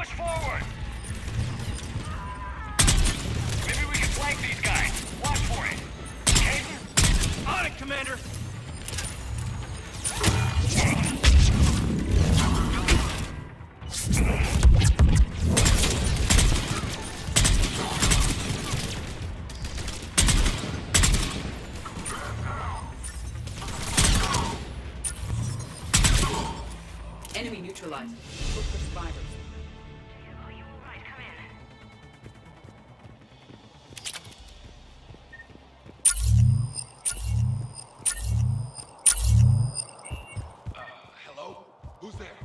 Push forward! Maybe we can flank these guys. Watch for it. Caden? On it, Commander! Enemy neutralized. Look for survivors. Are you alright? Come in. Hello? Who's there?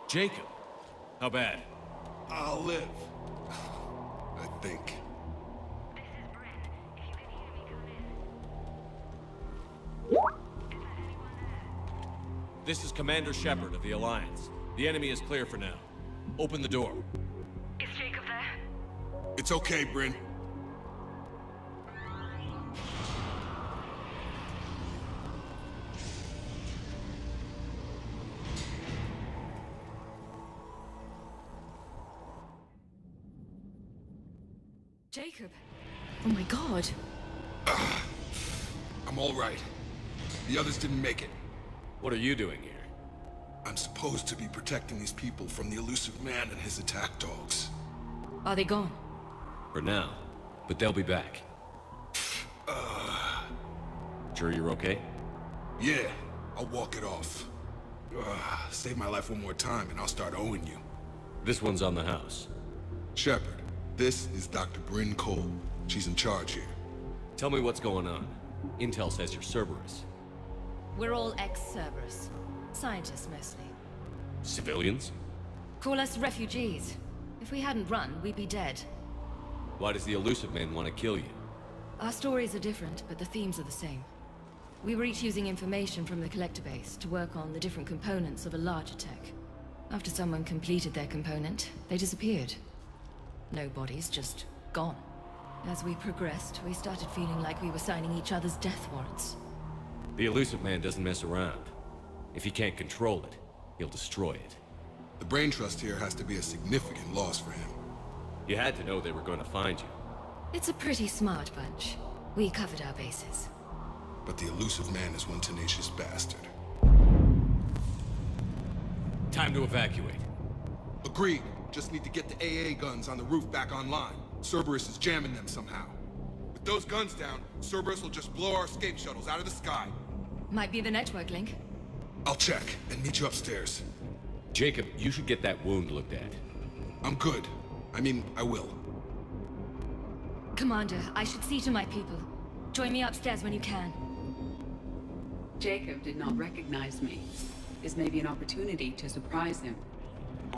Jacob. How bad? I'll live. I think. This is Bryn. If you can hear me, come in. Is there anyone there? This is Commander Shepard of the Alliance. The enemy is clear for now. Open the door. Is Jacob there? It's okay, Bryn. Jacob. Oh my god. I'm all right. The others didn't make it. What are you doing here? I'm supposed to be protecting these people from the elusive man and his attack dogs. Are they gone? For now. But they'll be back. Sure you're okay? Yeah, I'll walk it off. Save my life one more time and I'll start owing you. This one's on the house. Shepard, this is Dr. Bryn Cole. She's in charge here. Tell me what's going on. Intel says you're Cerberus. We're all ex-Cerberus. Scientists, mostly. Civilians? Call us refugees. If we hadn't run, we'd be dead. Why does the elusive man want to kill you? Our stories are different, but the themes are the same. We were each using information from the collector base to work on the different components of a larger tech. After someone completed their component, they disappeared. No bodies, just gone. As we progressed, we started feeling like we were signing each other's death warrants. The elusive man doesn't mess around. If he can't control it, he'll destroy it. The brain trust here has to be a significant loss for him. You had to know they were going to find you. It's a pretty smart bunch. We covered our bases. But the elusive man is one tenacious bastard. Time to evacuate. Agreed. Just need to get the AA guns on the roof back online. Cerberus is jamming them somehow. With those guns down, Cerberus will just blow our escape shuttles out of the sky. Might be the network link. I'll check and meet you upstairs. Jacob, you should get that wound looked at. I'm good. I mean, I will. Commander, I should see to my people. Join me upstairs when you can. Jacob did not recognize me. This may be an opportunity to surprise him.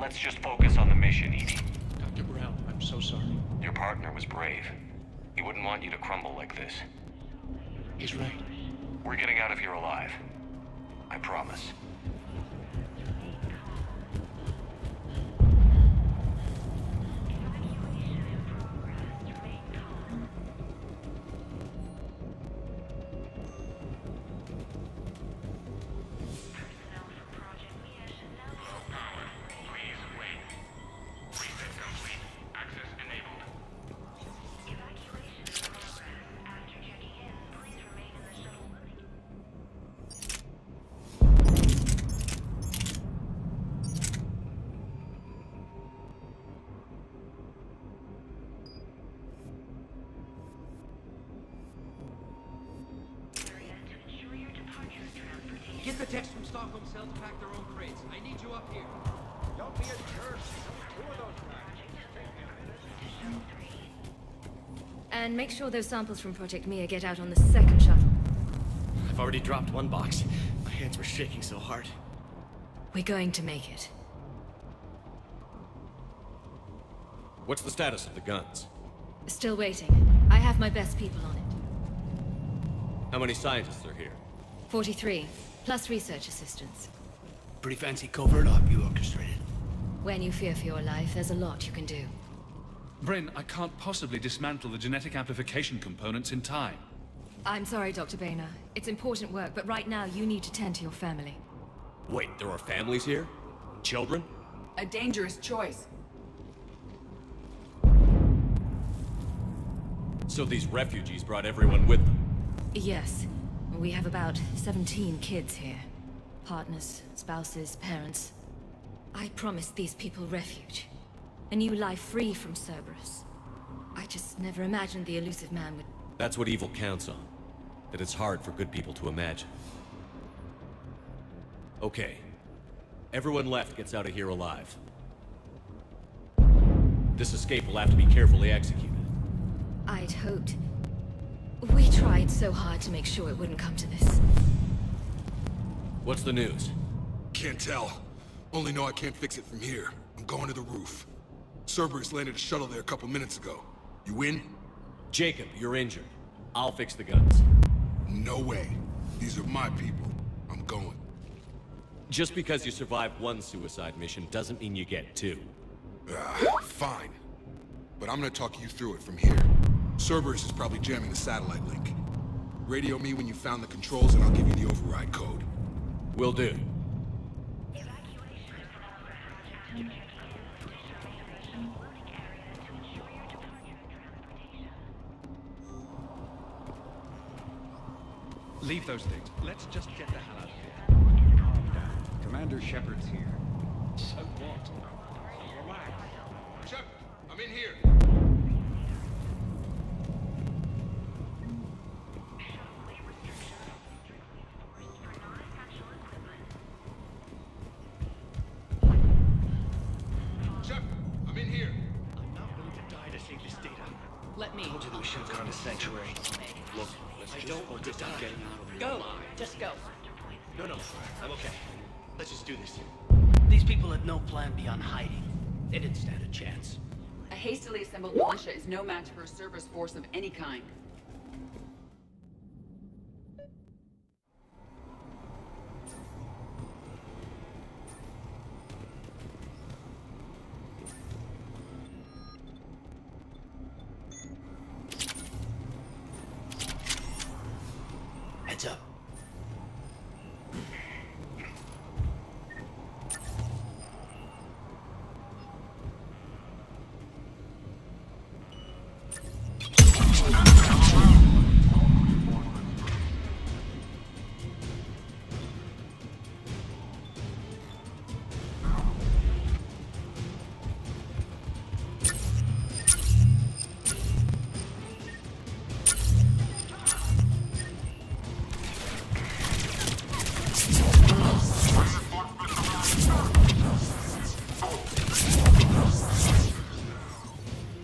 Let's just focus on the mission, Edie. Dr. Brown, I'm so sorry. Your partner was brave. He wouldn't want you to crumble like this. He's right. We're getting out of here alive. I promise. Get the text from Stockholm Cell to pack their own crates. I need you up here. Don't be a jerk. Two of those guys. And make sure those samples from Project Mia get out on the second shuttle. I've already dropped one box. My hands were shaking so hard. We're going to make it. What's the status of the guns? Still waiting. I have my best people on it. How many scientists are here? 43, plus research assistants. Pretty fancy covert op you orchestrated. When you fear for your life, there's a lot you can do. Bryn, I can't possibly dismantle the genetic amplification components in time. I'm sorry, Dr. Boehner. It's important work, but right now you need to tend to your family. Wait, there are families here? Children? A dangerous choice. So these refugees brought everyone with them? Yes. We have about 17 kids here. Partners, spouses, parents. I promised these people refuge. A new life free from Cerberus. I just never imagined the elusive man would... That's what evil counts on. That it's hard for good people to imagine. Okay. Everyone left gets out of here alive. This escape will have to be carefully executed. I'd hoped. We tried so hard to make sure it wouldn't come to this. What's the news? Can't tell. Only know I can't fix it from here. I'm going to the roof. Cerberus landed a shuttle there a couple minutes ago. You in? Jacob, you're injured. I'll fix the guns. No way. These are my people. I'm going. Just because you survived one suicide mission doesn't mean you get two. Fine. But I'm gonna talk you through it from here. Cerberus is probably jamming the satellite link. Radio me when you found the controls and I'll give you the override code. Will do. Leave those things. Let's just get the hell out of here. Calm down. Commander Shepard's here. So what? Relax. Shepard, I'm in here. Shepard, I'm in here. I'm not willing to die to save this data. Let me. Told you that we should have gone to Sanctuary. Look, I don't want to die. Go. Just go. No, I'm okay. Let's just do this. These people had no plan beyond hiding. They didn't stand a chance. A hastily assembled militia is no match for a Cerberus force of any kind. Heads up.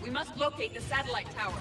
We must locate the satellite tower.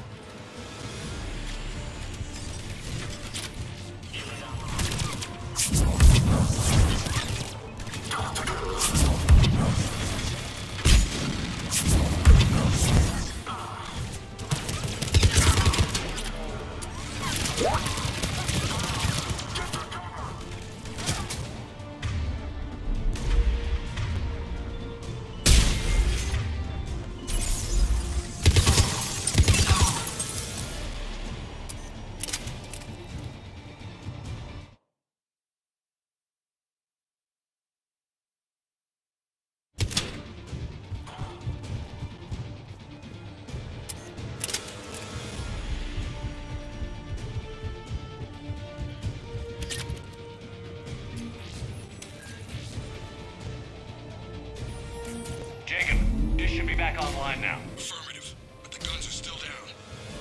Jacob, this should be back online now. Affirmative, but the guns are still down.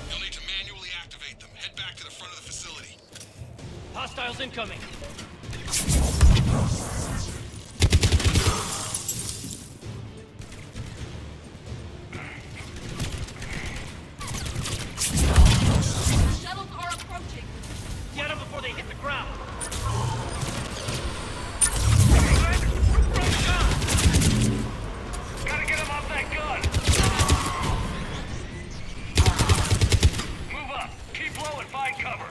You'll need to manually activate them. Head back to the front of the facility. Hostiles incoming. Shuttles are approaching. Get them before they hit the ground. Gotta get him off that gun! Move up, keep low and find cover.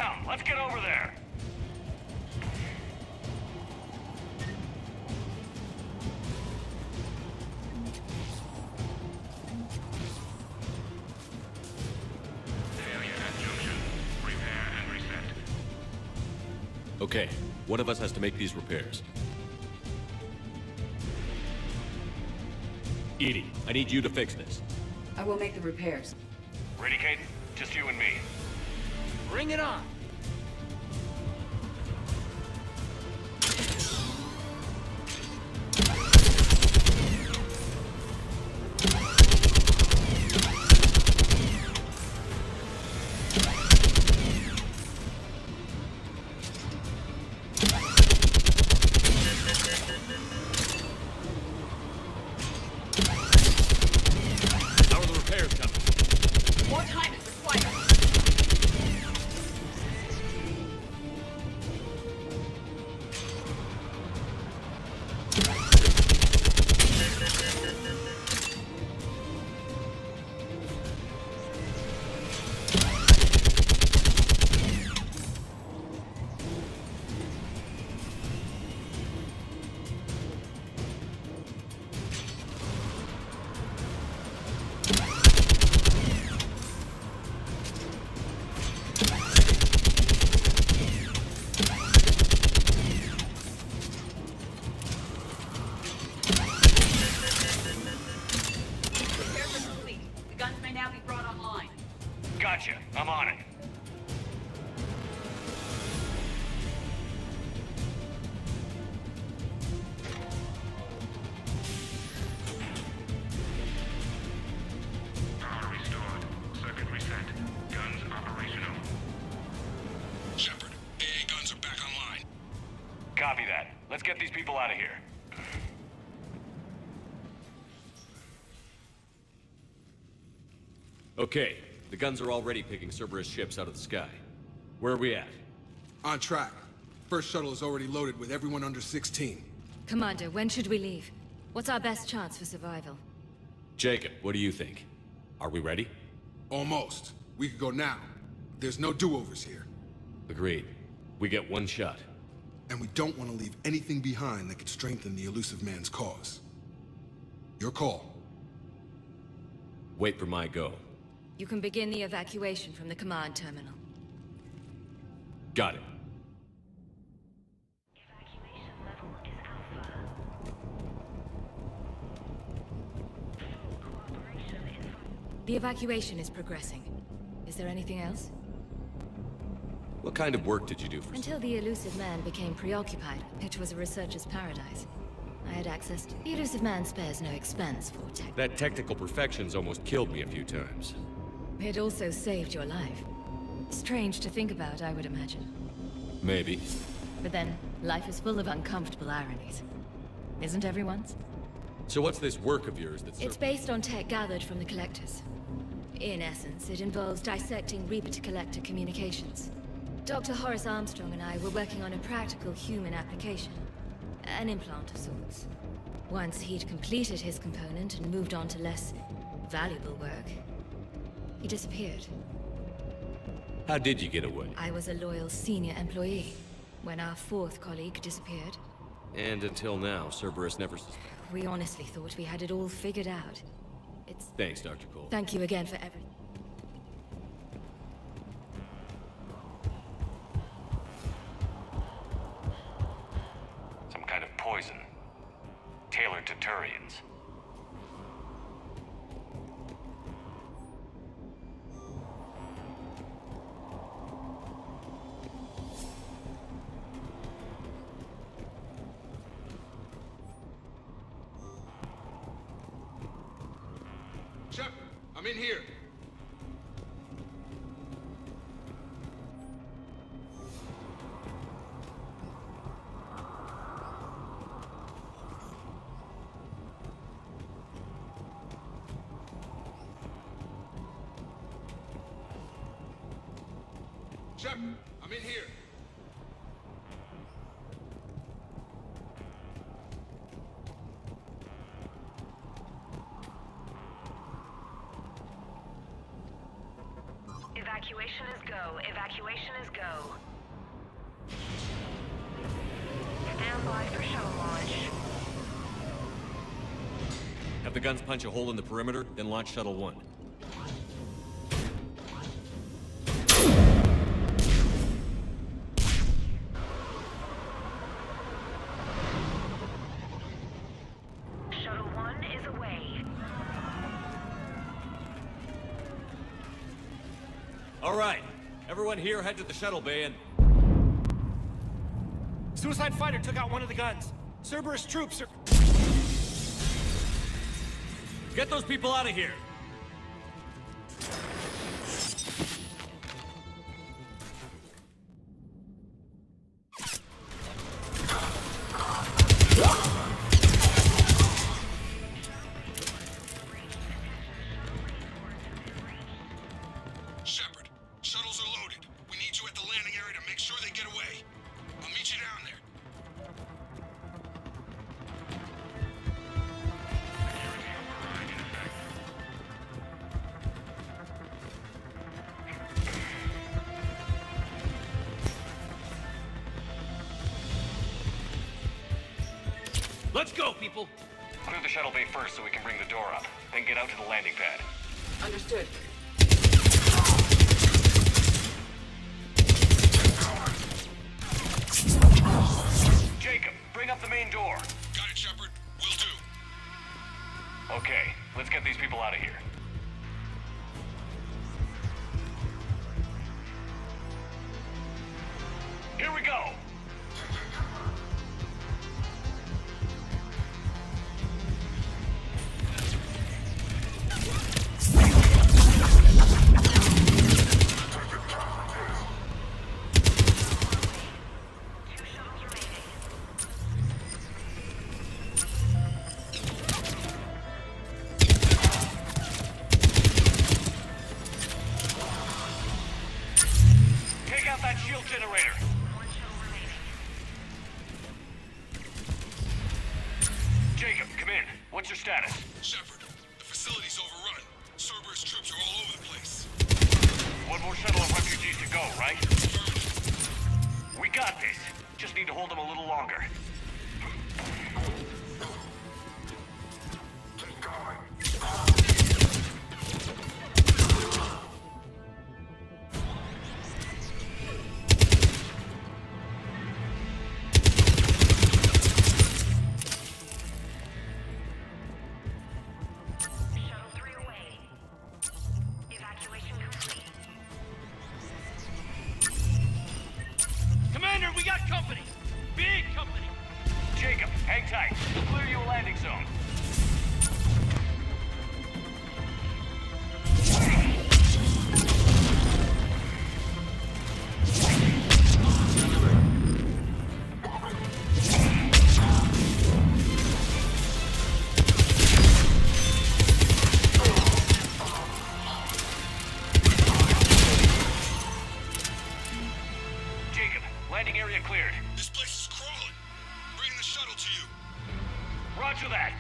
down. Let's get over there. Okay, one of us has to make these repairs. Edie, I need you to fix this. I will make the repairs. Ready, Caden? Just you and me. Bring it on! How are the repairs coming? More time is required. Repairs are complete. The guns may now be brought online. Gotcha. I'm on it. Power restored. Circuit reset. Guns operational. Shepard, AA guns are back online. Copy that. Let's get these people out of here. Okay, the guns are already picking Cerberus ships out of the sky. Where are we at? On track. First shuttle is already loaded with everyone under 16. Commander, when should we leave? What's our best chance for survival? Jacob, what do you think? Are we ready? Almost. We could go now. There's no do-overs here. Agreed. We get one shot. And we don't want to leave anything behind that could strengthen the elusive man's cause. Your call. Wait for my go. You can begin the evacuation from the command terminal. Got it. Evacuation level is Alpha. Cooperation is... The evacuation is progressing. Is there anything else? What kind of work did you do for... Until the elusive man became preoccupied, it was a researcher's paradise. I had access to... The elusive man spares no expense for tech. That technical perfection's almost killed me a few times. It also saved your life. Strange to think about, I would imagine. Maybe. But then, life is full of uncomfortable ironies. Isn't everyone's? So what's this work of yours that's... It's based on tech gathered from the collectors. In essence, it involves dissecting Reaper-to-Collector communications. Dr. Horace Armstrong and I were working on a practical human application. An implant of sorts. Once he'd completed his component and moved on to less valuable work, he disappeared. How did you get away? I was a loyal senior employee when our fourth colleague disappeared. And until now, Cerberus never suspected. We honestly thought we had it all figured out. It's... Thanks, Dr. Cole. Thank you again for everything. Some kind of poison. Tailored to Turians. Shepard, I'm in here. Shepard, I'm in here. Evacuation is go. Evacuation is go. Stand by for shuttle launch. Have the guns punch a hole in the perimeter, then launch Shuttle 1. Shuttle 1 is away. All right, everyone here head to the shuttle bay and... Suicide fighter took out one of the guns. Cerberus troops are... Get those people out of here! Shepard, shuttles are loaded. We need you at the landing area to make sure they get away. I'll meet you down there. Let's go, people! Clear the shuttle bay first so we can bring the door up. Then get out to the landing pad. Understood. Jacob, bring up the main door. Got it, Shepard. Will do. Okay, let's get these people out of here. Here we go! Take out that shield generator. Jacob, come in. What's your status? Shepard, the facility's overrun. Cerberus troops are all over the place. One more shuttle of refugees to go, right? We got this. Just need to hold them a little longer. Shuttle 3 away. Evacuation complete. Commander, we got company! Big company! Jacob, hang tight. We'll clear you a landing zone. Jacob, landing area cleared. This place is crawling. Bringing the shuttle to you. Roger that.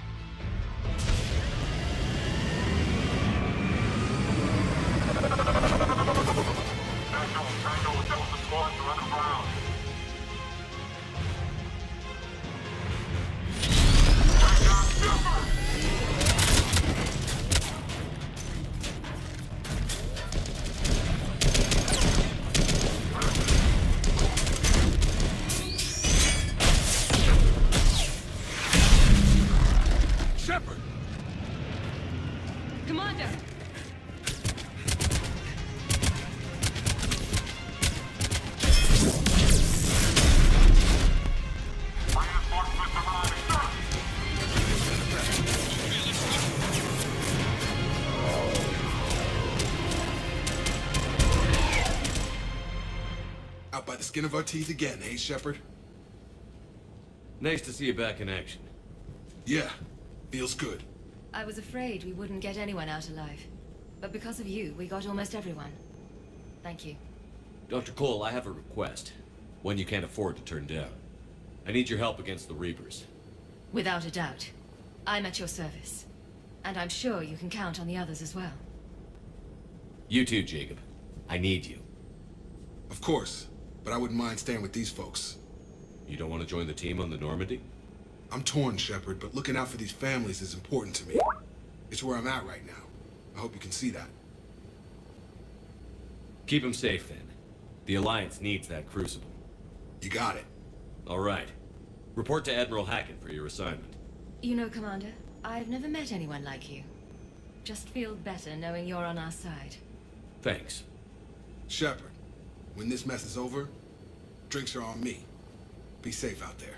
Shepard! Commander! Out by the skin of our teeth again, eh, Shepard? Nice to see you back in action. Yeah, feels good. I was afraid we wouldn't get anyone out alive. But because of you, we got almost everyone. Thank you. Dr. Cole, I have a request. One you can't afford to turn down. I need your help against the Reapers. Without a doubt. I'm at your service. And I'm sure you can count on the others as well. You too, Jacob. I need you. Of course, but I wouldn't mind staying with these folks. You don't want to join the team on the Normandy? I'm torn, Shepard, but looking out for these families is important to me. It's where I'm at right now. I hope you can see that. Keep them safe, then. The Alliance needs that crucible. You got it. All right. Report to Admiral Hackett for your assignment. You know, Commander, I've never met anyone like you. Just feel better knowing you're on our side. Thanks. Shepard, when this mess is over, drinks are on me. Be safe out there.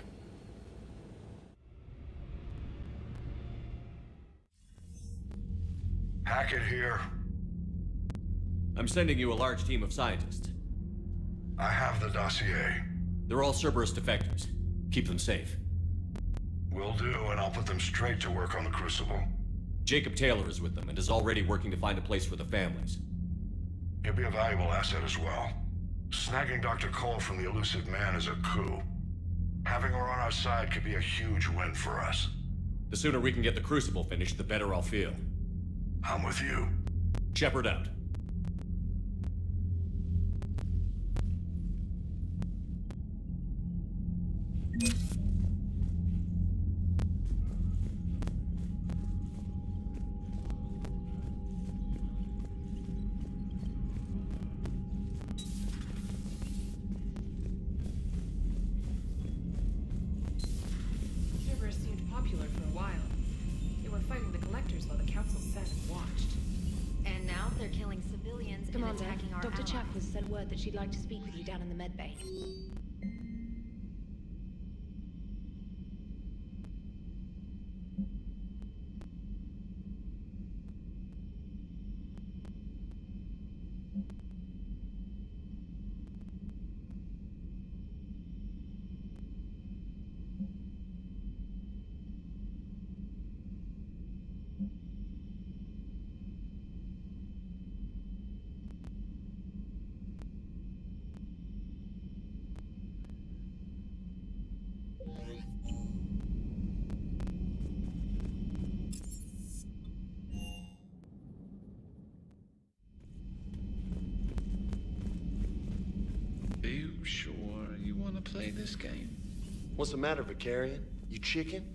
Hackett here. I'm sending you a large team of scientists. I have the dossier. They're all Cerberus defectors. Keep them safe. Will do, and I'll put them straight to work on the Crucible. Jacob Taylor is with them and is already working to find a place for the families. He'll be a valuable asset as well. Snagging Dr. Cole from the elusive man is a coup. Having her on our side could be a huge win for us. The sooner we can get the Crucible finished, the better I'll feel. I'm with you. Shepard out. Cerberus seemed popular for a while. They were fighting the Collectors while the Council sat and watched. And now they're killing civilians and Commander, attacking our Dr. allies. Chapman sent word that she'd like to speak with you down in the medbay. Are you sure you want to play this game? What's the matter, Vicarian? You chicken?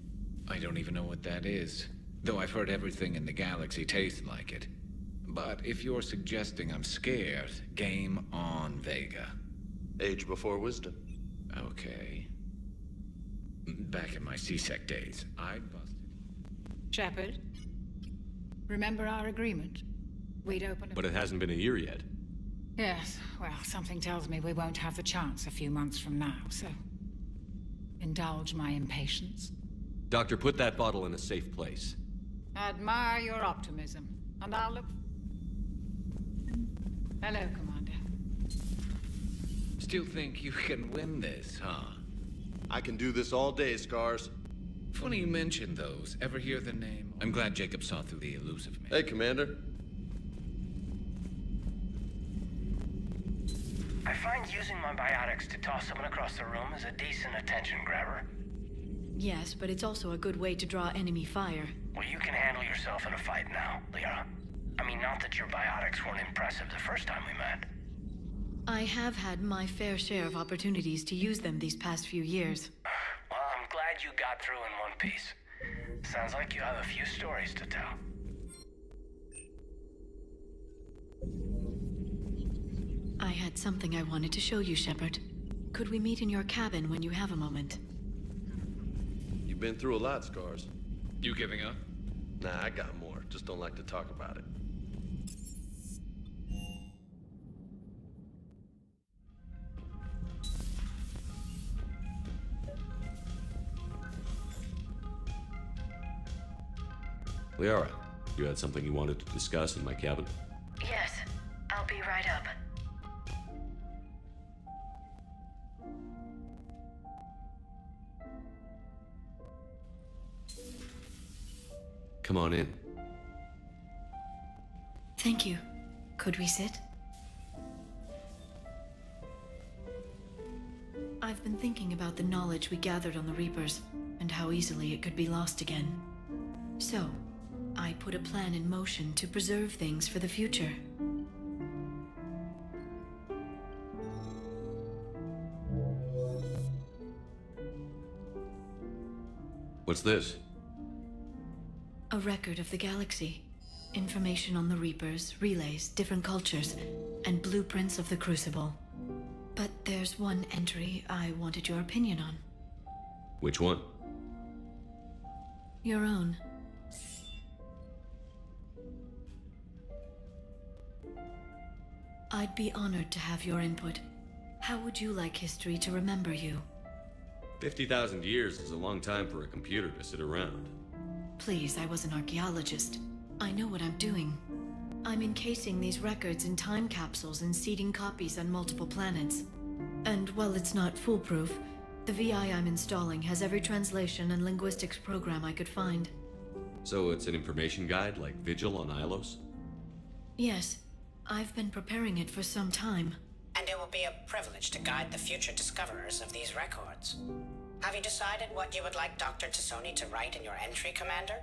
I don't even know what that is, though I've heard everything in the galaxy tastes like it. But if you're suggesting I'm scared, game on, Vega. Age before wisdom. Okay. Back in my C-Sec days, I busted... Shepard, remember our agreement? We'd open a... But it hasn't been a year yet. Yes, well, something tells me we won't have the chance a few months from now, so... indulge my impatience. Doctor, put that bottle in a safe place. Admire your optimism, and I'll look... Hello, Commander. Still think you can win this, huh? I can do this all day, Scars. Funny you mention those. Ever hear the name? I'm glad Jacob saw through the elusive man. Hey, Commander. I find using my biotics to toss someone across the room is a decent attention grabber. Yes, but it's also a good way to draw enemy fire. Well, you can handle yourself in a fight now, Liara. I mean, not that your biotics weren't impressive the first time we met. I have had my fair share of opportunities to use them these past few years. Well, I'm glad you got through in one piece. Sounds like you have a few stories to tell. I had something I wanted to show you, Shepard. Could we meet in your cabin when you have a moment? You've been through a lot, Scars. You giving up? Nah, I got more. Just don't like to talk about it. Liara, you had something you wanted to discuss in my cabin? Yes, I'll be right up. Come on in. Thank you. Could we sit? I've been thinking about the knowledge we gathered on the Reapers, and how easily it could be lost again. So, I put a plan in motion to preserve things for the future. What's this? A record of the galaxy. Information on the Reapers, relays, different cultures, and blueprints of the Crucible. But there's one entry I wanted your opinion on. Which one? Your own. I'd be honored to have your input. How would you like history to remember you? 50,000 years is a long time for a computer to sit around. Please, I was an archaeologist. I know what I'm doing. I'm encasing these records in time capsules and seeding copies on multiple planets. And while it's not foolproof, the VI I'm installing has every translation and linguistics program I could find. So it's an information guide like Vigil on Ilos? Yes, I've been preparing it for some time. And it will be a privilege to guide the future discoverers of these records. Have you decided what you would like Dr. Tassoni to write in your entry, Commander?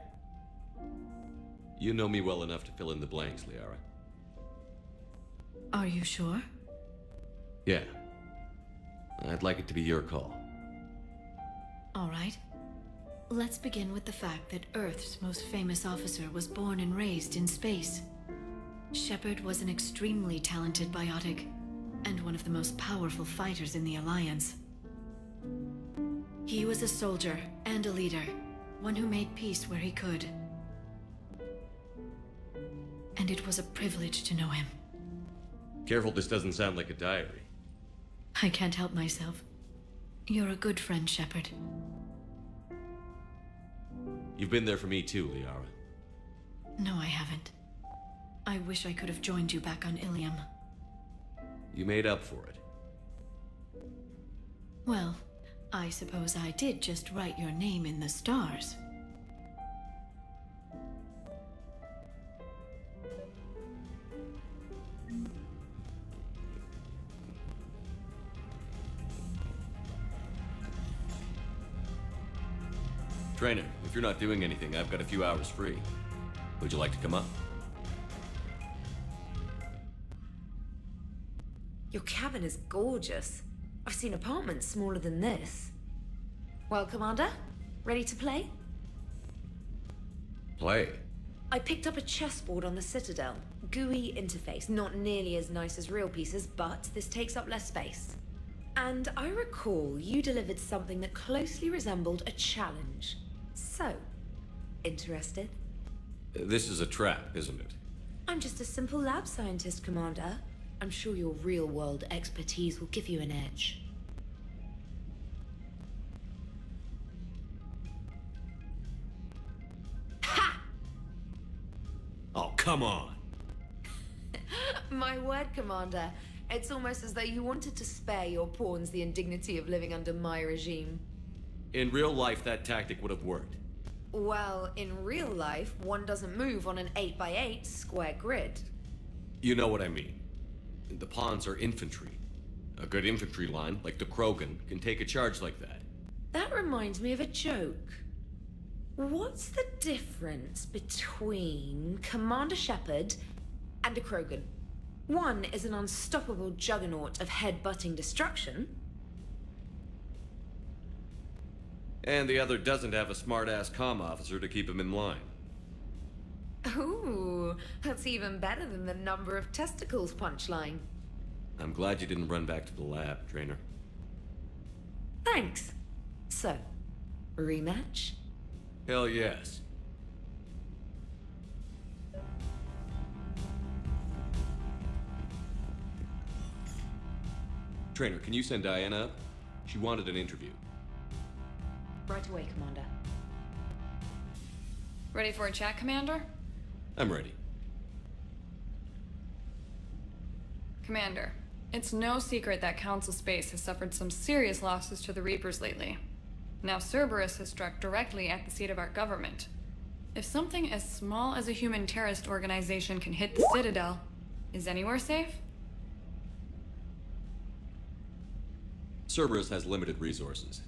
You know me well enough to fill in the blanks, Liara. Are you sure? Yeah. I'd like it to be your call. All right. Let's begin with the fact that Earth's most famous officer was born and raised in space. Shepard was an extremely talented biotic, and one of the most powerful fighters in the Alliance. He was a soldier and a leader, one who made peace where he could. And it was a privilege to know him. Careful, this doesn't sound like a diary. I can't help myself. You're a good friend, Shepard. You've been there for me too, Liara. No, I haven't. I wish I could have joined you back on Ilium. You made up for it. Well, I suppose I did just write your name in the stars. Trainer, if you're not doing anything, I've got a few hours free. Would you like to come up? Your cabin is gorgeous. I've seen apartments smaller than this. Well, Commander, ready to play? Play? I picked up a chessboard on the Citadel. GUI interface, not nearly as nice as real pieces, but this takes up less space. And I recall you delivered something that closely resembled a challenge. So, interested? This is a trap, isn't it? I'm just a simple lab scientist, Commander. I'm sure your real-world expertise will give you an edge. Ha! Oh, come on! My word, Commander. It's almost as though you wanted to spare your pawns the indignity of living under my regime. In real life, that tactic would have worked. Well, in real life, one doesn't move on an 8x8 square grid. You know what I mean. The pawns are infantry. A good infantry line, like the Krogan, can take a charge like that. That reminds me of a joke. What's the difference between Commander Shepard and a Krogan? One is an unstoppable juggernaut of head-butting destruction. And the other doesn't have a smart-ass comm officer to keep him in line. Ooh, that's even better than the number of testicles punchline. I'm glad you didn't run back to the lab, Trainer. Thanks. So, rematch? Hell yes. Trainer, can you send Diana up? She wanted an interview. Right away, Commander. Ready for a chat, Commander? I'm ready. Commander, it's no secret that Council Space has suffered some serious losses to the Reapers lately. Now Cerberus has struck directly at the seat of our government. If something as small as a human terrorist organization can hit the Citadel, is anywhere safe? Cerberus has limited resources.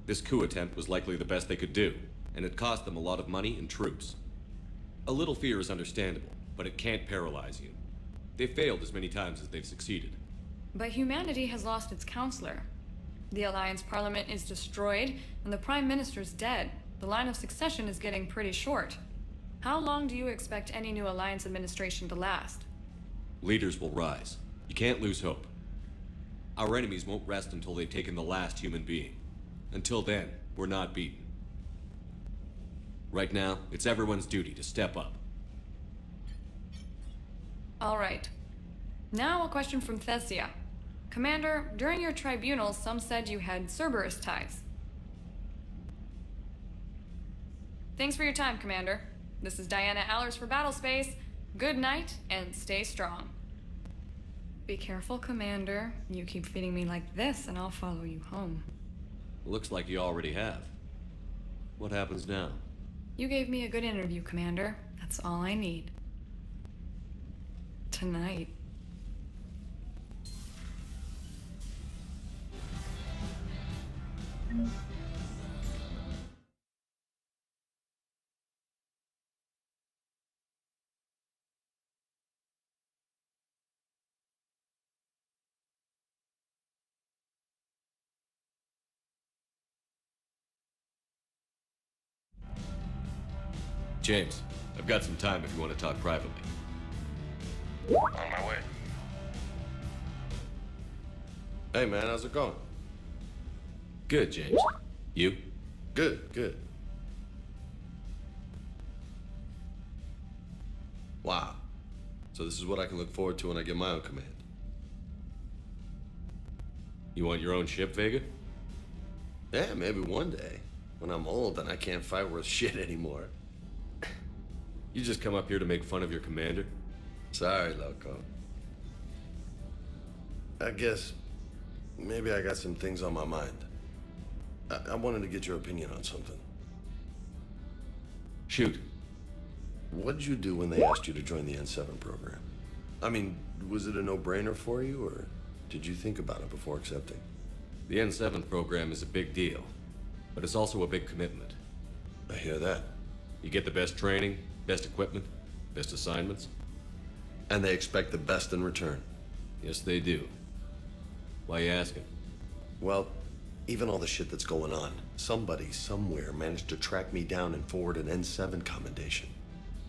This coup attempt was likely the best they could do, and it cost them a lot of money and troops. A little fear is understandable, but it can't paralyze you. They've failed as many times as they've succeeded. But humanity has lost its counselor. The Alliance Parliament is destroyed, and the Prime Minister's dead. The line of succession is getting pretty short. How long do you expect any new Alliance administration to last? Leaders will rise. You can't lose hope. Our enemies won't rest until they've taken the last human being. Until then, we're not beaten. Right now, it's everyone's duty to step up. All right. Now a question from Thessia. Commander, during your tribunal, some said you had Cerberus ties. Thanks for your time, Commander. This is Diana Allers for Battlespace. Good night, and stay strong. Be careful, Commander. You keep feeding me like this, and I'll follow you home. Looks like you already have. What happens now? You gave me a good interview, Commander. That's all I need. Tonight. James, I've got some time if you want to talk privately. On my way. Hey man, how's it going? Good, James. You? Good, good. Wow. So this is what I can look forward to when I get my own command. You want your own ship, Vega? Yeah, maybe one day. When I'm old and I can't fight worth shit anymore. You just come up here to make fun of your commander? Sorry, Loco. I guess maybe I got some things on my mind. I wanted to get your opinion on something. Shoot. What did you do when they asked you to join the N7 program? I mean, was it a no-brainer for you, or did you think about it before accepting? The N7 program is a big deal, but it's also a big commitment. I hear that. You get the best training, best equipment, best assignments. And they expect the best in return. Yes, they do. Why you asking? Well, even all the shit that's going on, somebody somewhere managed to track me down and forward an N7 commendation.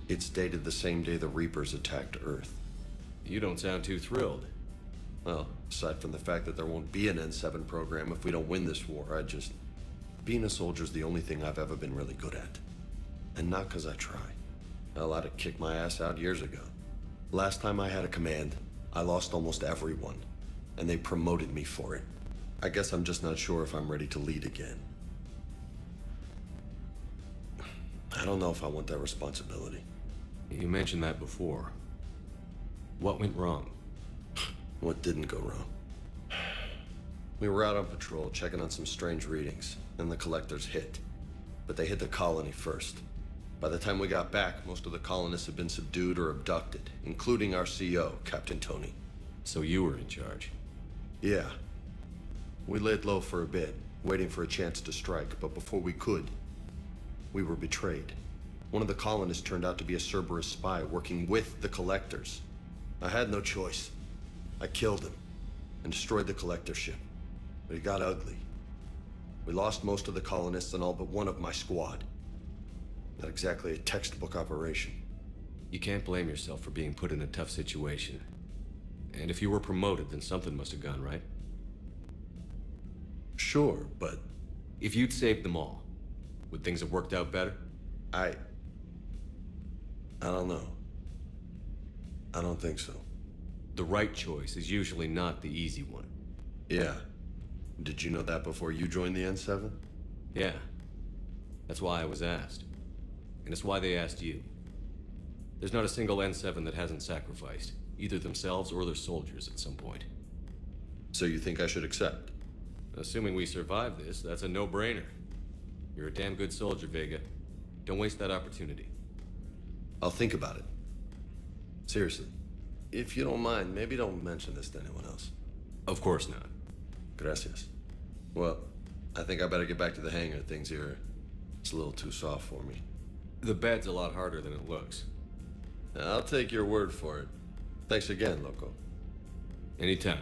It's dated the same day the Reapers attacked Earth. You don't sound too thrilled. Well, aside from the fact that there won't be an N7 program if we don't win this war, being a soldier's the only thing I've ever been really good at. And not because I try. Hell, I'd have kicked my ass out years ago. Last time I had a command, I lost almost everyone, and they promoted me for it. I guess I'm just not sure if I'm ready to lead again. I don't know if I want that responsibility. You mentioned that before. What went wrong? What didn't go wrong? We were out on patrol, checking on some strange readings, and the collectors hit. But they hit the colony first. By the time we got back, most of the colonists had been subdued or abducted, including our CO, Captain Tony. So you were in charge? Yeah. We laid low for a bit, waiting for a chance to strike, but before we could, we were betrayed. One of the colonists turned out to be a Cerberus spy working with the collectors. I had no choice. I killed him and destroyed the collector ship. But it got ugly. We lost most of the colonists and all but one of my squad. Not exactly a textbook operation. You can't blame yourself for being put in a tough situation. And if you were promoted, then something must have gone right. Sure, but... If you'd saved them all, would things have worked out better? I don't know. I don't think so. The right choice is usually not the easy one. Yeah. Did you know that before you joined the N7? Yeah. That's why I was asked. And it's why they asked you. There's not a single N7 that hasn't sacrificed, either themselves or their soldiers at some point. So you think I should accept? Assuming we survive this, that's a no-brainer. You're a damn good soldier, Vega. Don't waste that opportunity. I'll think about it. Seriously. If you don't mind, maybe don't mention this to anyone else. Of course not. Gracias. Well, I think I better get back to the hangar. Things here, it's a little too soft for me. The bed's a lot harder than it looks. I'll take your word for it. Thanks again, Loco. Anytime.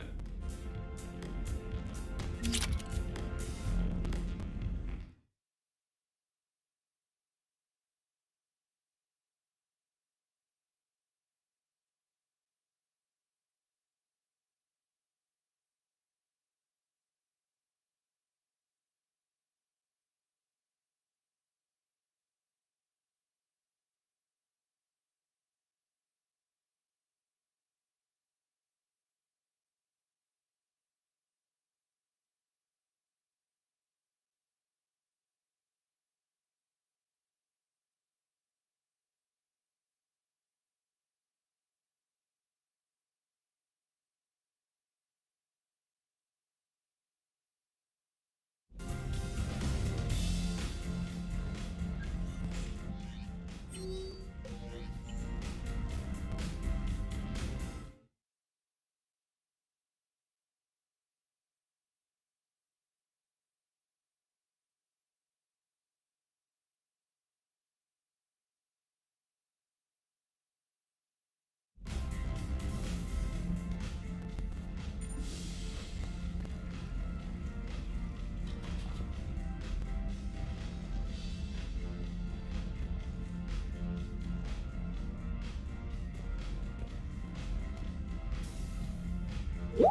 Commander,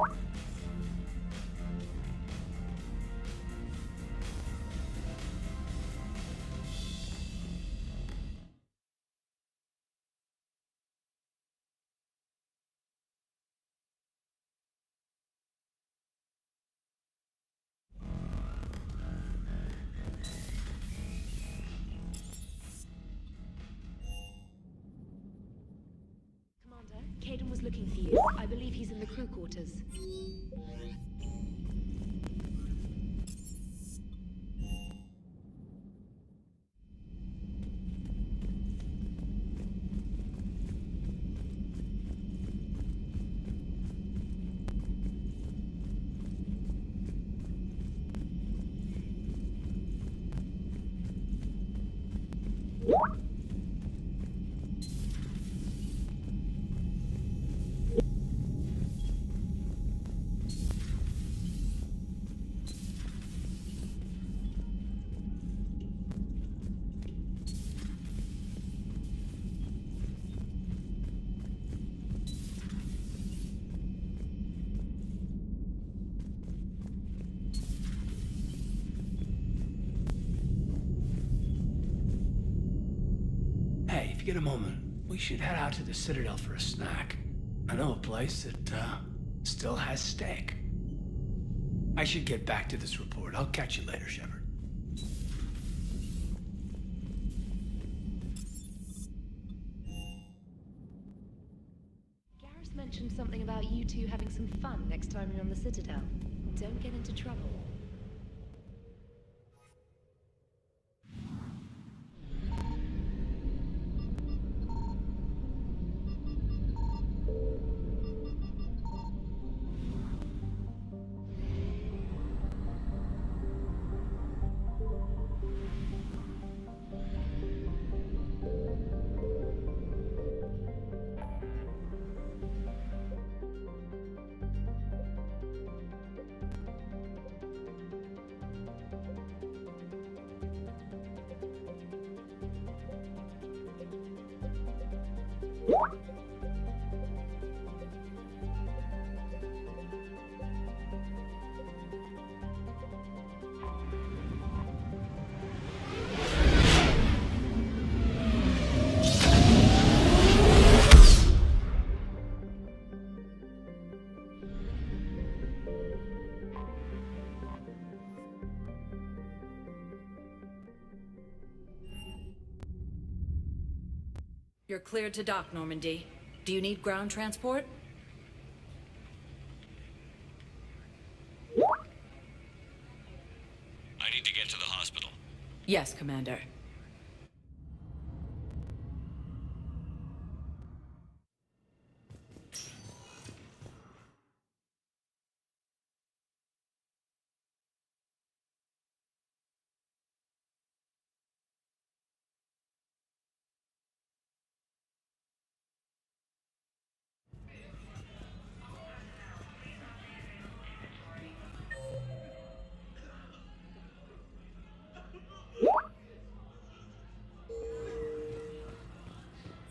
Caden was looking for you. I believe he's in the crew quarters. Hey, if you get a moment, we should head out to the Citadel for a snack. I know a place that, still has steak. I should get back to this report. I'll catch you later, Shepard. Garrus mentioned something about you two having some fun next time you're on the Citadel. Don't get into trouble. You're cleared to dock, Normandy. Do you need ground transport? I need to get to the hospital. Yes, Commander.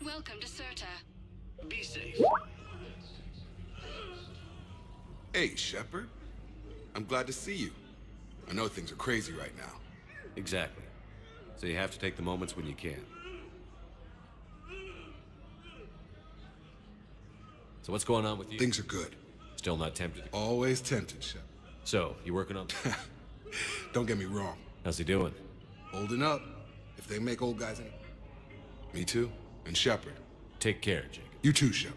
Welcome to Serta. Be safe. Hey, Shepard. I'm glad to see you. I know things are crazy right now. Exactly. So you have to take the moments when you can. So what's going on with you? Things are good. Still not tempted? Always tempted, Shepard. So, you working on... Don't get me wrong. How's he doing? Holding up. If they make old guys any... Me too. And Shepard. Take care, Jacob. You too, Shepard.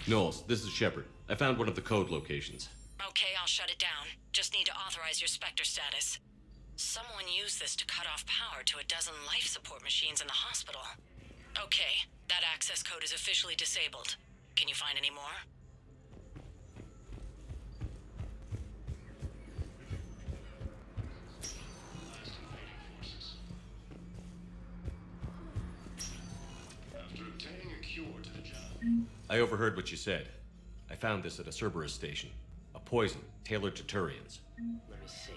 Knowles, this is Shepard. I found one of the code locations. Okay, I'll shut it down. Just need to authorize your Spectre status. Someone used this to cut off power to a dozen life support machines in the hospital. Okay, that access code is officially disabled. Can you find any more? After obtaining a cure to the job, I overheard what you said. I found this at a Cerberus station. A poison tailored to Turians. Let me see.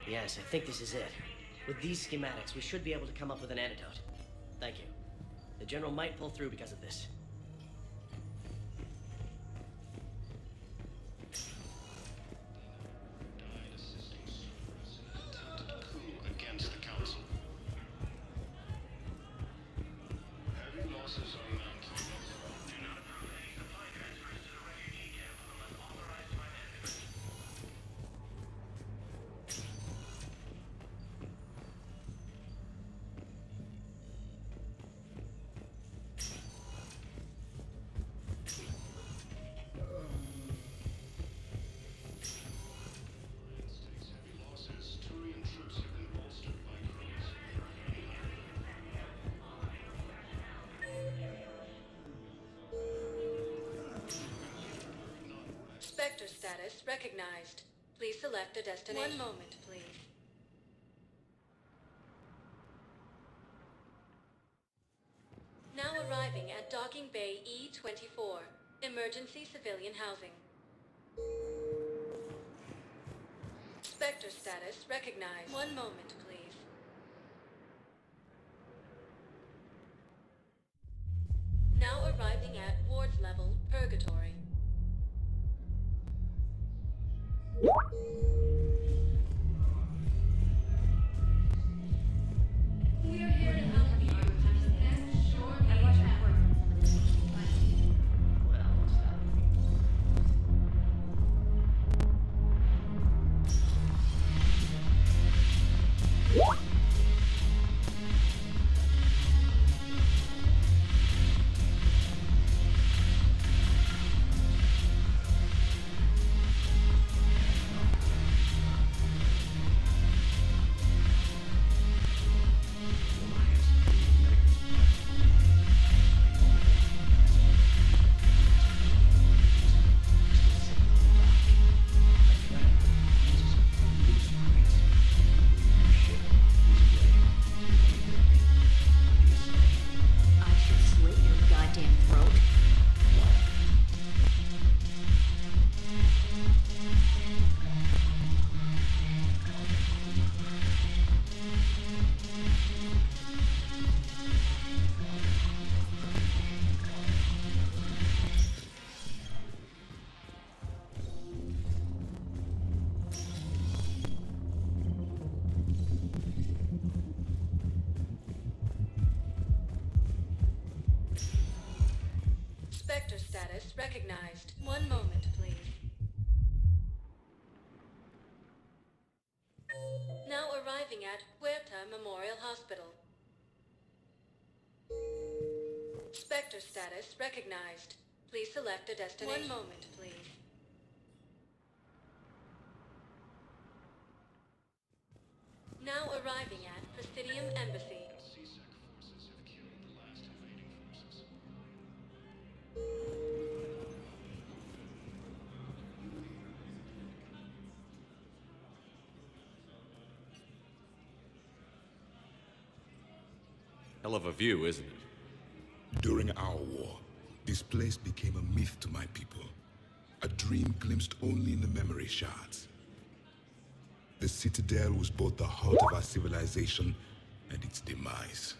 Yes, I think this is it. With these schematics, we should be able to come up with an antidote. Thank you. The General might pull through because of this. Against the Council. Heavy losses are mounting. Spectre status recognized. Please select a destination. One moment, please. Now arriving at Docking Bay E-24. Emergency civilian housing. Spectre status recognized. One moment, please. Now arriving at Ward's level, Purgatory. Spectre status recognized. One moment, please. Now arriving at Huerta Memorial Hospital. Spectre status recognized. Please select a destination. One moment, please. Now arriving at Presidium Embassy. Hell of a view, isn't it? During our war, this place became a myth to my people. A dream glimpsed only in the memory shards. The Citadel was both the heart of our civilization and its demise.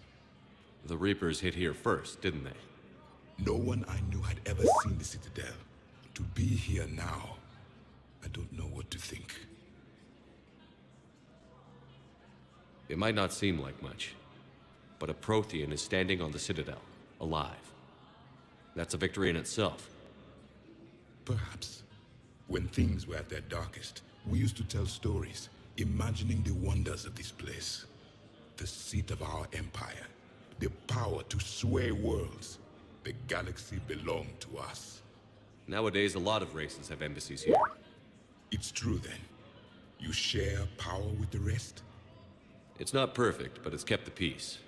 The Reapers hit here first, didn't they? No one I knew had ever seen the Citadel. To be here now, I don't know what to think. It might not seem like much, but a Prothean is standing on the Citadel, alive. That's a victory in itself. Perhaps. When things were at their darkest, we used to tell stories, imagining the wonders of this place. The seat of our empire, the power to sway worlds. The galaxy belonged to us. Nowadays, a lot of races have embassies here. It's true then. You share power with the rest? It's not perfect, but it's kept the peace.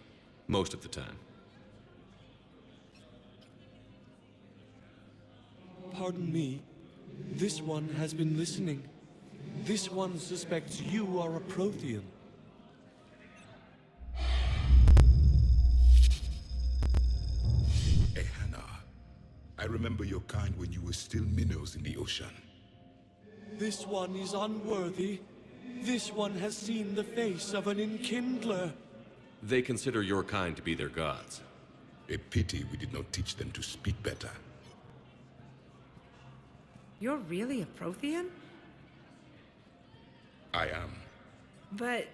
Most of the time. Pardon me. This one has been listening. This one suspects you are a Prothean. Ehana, I remember your kind when you were still minnows in the ocean. This one is unworthy. This one has seen the face of an enkindler. They consider your kind to be their gods. A pity we did not teach them to speak better. You're really a Prothean? I am. But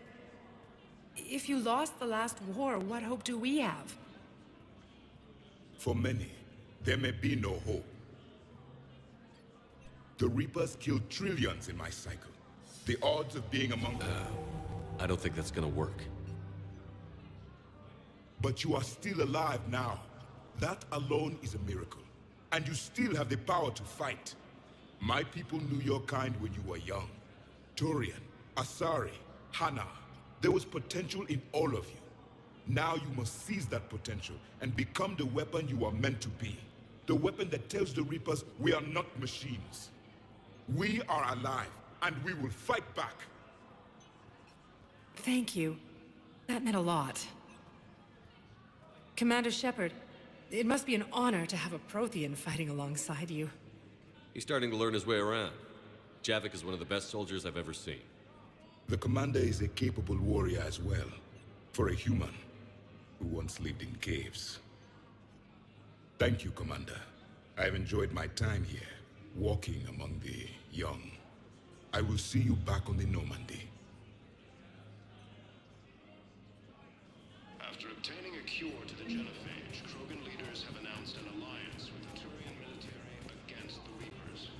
if you lost the last war, what hope do we have? For many, there may be no hope. The Reapers killed trillions in my cycle. The odds of being among them... I don't think that's gonna work. But you are still alive now. That alone is a miracle. And you still have the power to fight. My people knew your kind when you were young. Turian, Asari, Hana. There was potential in all of you. Now you must seize that potential and become the weapon you are meant to be. The weapon that tells the Reapers we are not machines. We are alive, and we will fight back. Thank you. That meant a lot. Commander Shepard, it must be an honor to have a Prothean fighting alongside you. He's starting to learn his way around. Javik is one of the best soldiers I've ever seen. The commander is a capable warrior as well, for a human who once lived in caves. Thank you, Commander. I've enjoyed my time here, walking among the young. I will see you back on the Normandy. After obtaining a cure to the genophage, Krogan leaders have announced an alliance with the Turian military against the Reapers.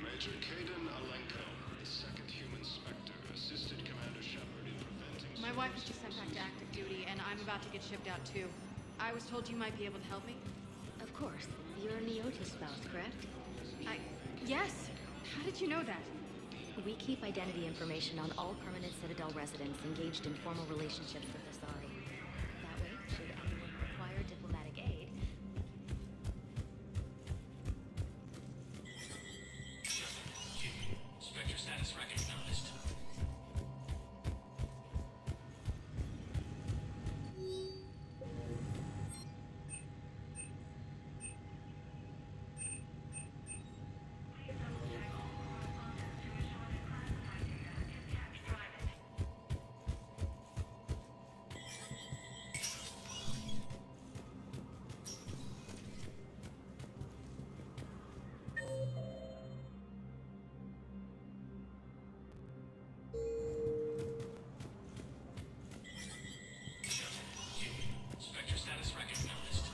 Major Kaden Alenko, the second human Spectre, assisted Commander Shepard in preventing... My wife was just sent back to active duty, and I'm about to get shipped out too. I was told you might be able to help me. Of course. You're Neota's spouse, correct? Yes! How did you know that? We keep identity information on all permanent Citadel residents engaged in formal relationships with Asari. That way, should anyone require diplomatic aid... Spectre status recognized. Spectre status recognized.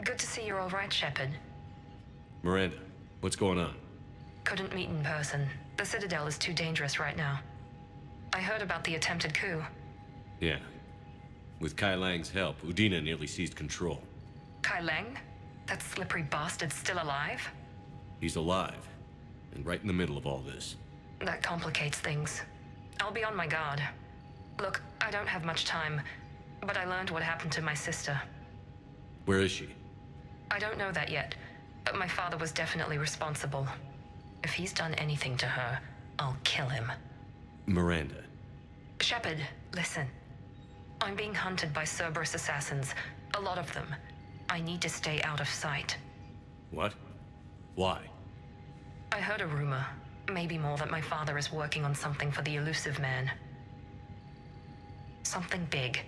Good to see you're all right, Shepard. Miranda, what's going on? Couldn't meet in person. The Citadel is too dangerous right now. I heard about the attempted coup. Yeah. With Kai Lang's help, Udina nearly seized control. Kai Lang? That slippery bastard's still alive? He's alive, and right in the middle of all this. That complicates things. I'll be on my guard. Look, I don't have much time, but I learned what happened to my sister. Where is she? I don't know that yet, but my father was definitely responsible. If he's done anything to her, I'll kill him. Miranda. Shepard, listen. I'm being hunted by Cerberus assassins. A lot of them. I need to stay out of sight. What? Why? I heard a rumor, maybe more, that my father is working on something for the elusive man. Something big.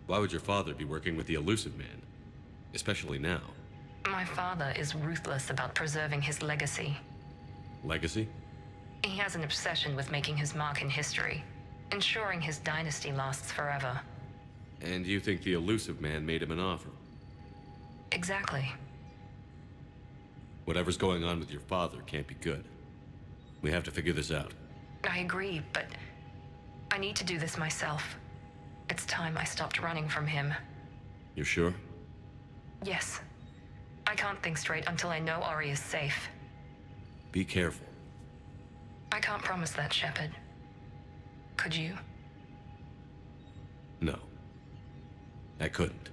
Why would your father be working with the elusive man? Especially now. My father is ruthless about preserving his legacy. Legacy? He has an obsession with making his mark in history, ensuring his dynasty lasts forever. And you think the elusive man made him an offer? Exactly. Whatever's going on with your father can't be good. We have to figure this out. I agree, but I need to do this myself. It's time I stopped running from him. You're sure? Yes. I can't think straight until I know Ari is safe. Be careful. I can't promise that, Shepard. Could you? No. I couldn't.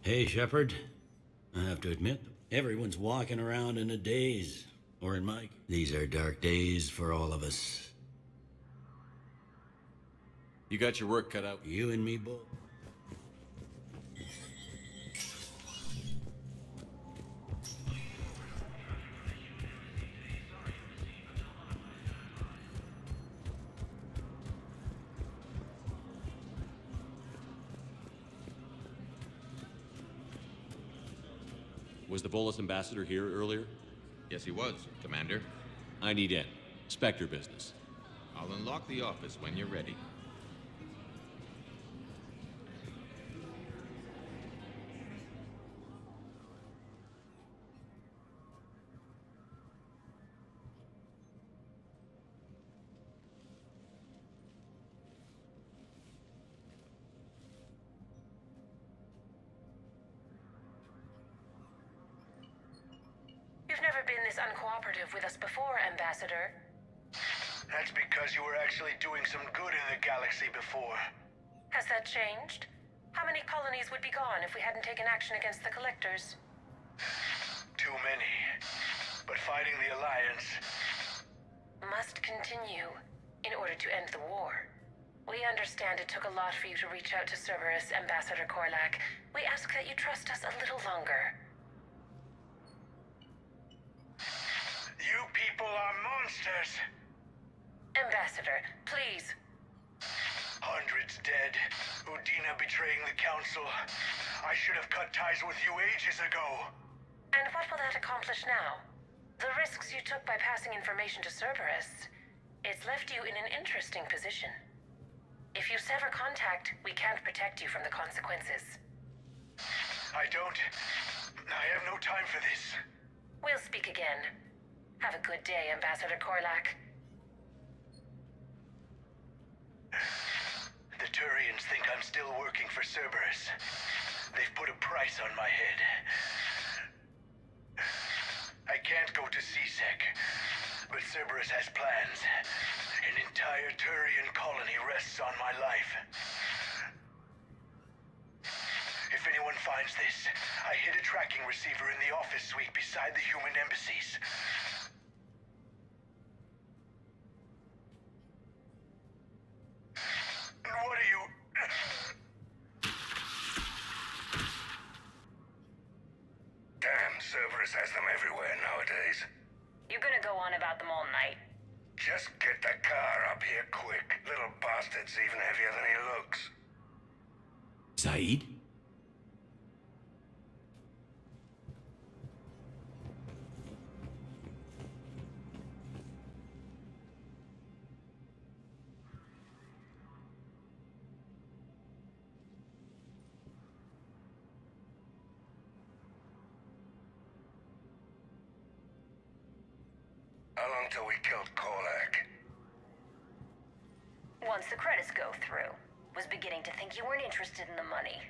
Hey, Shepard. I have to admit, everyone's walking around in a daze. Or in Mike. These are dark days for all of us. You got your work cut out. You and me both. Was the Volus ambassador here earlier? Yes, he was, Commander. I need in. Spectre business. I'll unlock the office when you're ready. You've never been this uncooperative with us before, Ambassador. That's because you were actually doing some good in the galaxy before. Has that changed? How many colonies would be gone if we hadn't taken action against the Collectors? Too many. But fighting the Alliance must continue in order to end the war. We understand it took a lot for you to reach out to Cerberus, Ambassador Korlak. We ask that you trust us a little longer. You people are monsters! Ambassador, please. Hundreds dead. Udina betraying the Council. I should have cut ties with you ages ago. And what will that accomplish now? The risks you took by passing information to Cerberus. It's left you in an interesting position. If you sever contact, we can't protect you from the consequences. I have no time for this. We'll speak again. Have a good day, Ambassador Korlak. The Turians think I'm still working for Cerberus. They've put a price on my head. I can't go to CSEC, but Cerberus has plans. An entire Turian colony rests on my life. If anyone finds this, I hid a tracking receiver in the office suite beside the human embassies. What are you... Damn, Cerberus has them everywhere nowadays. You're gonna go on about them all night. Just get the car up here quick. Little bastard's even heavier than he looks. Saeed? How long till we killed Korlak? Once the credits go through. Was beginning to think you weren't interested in the money.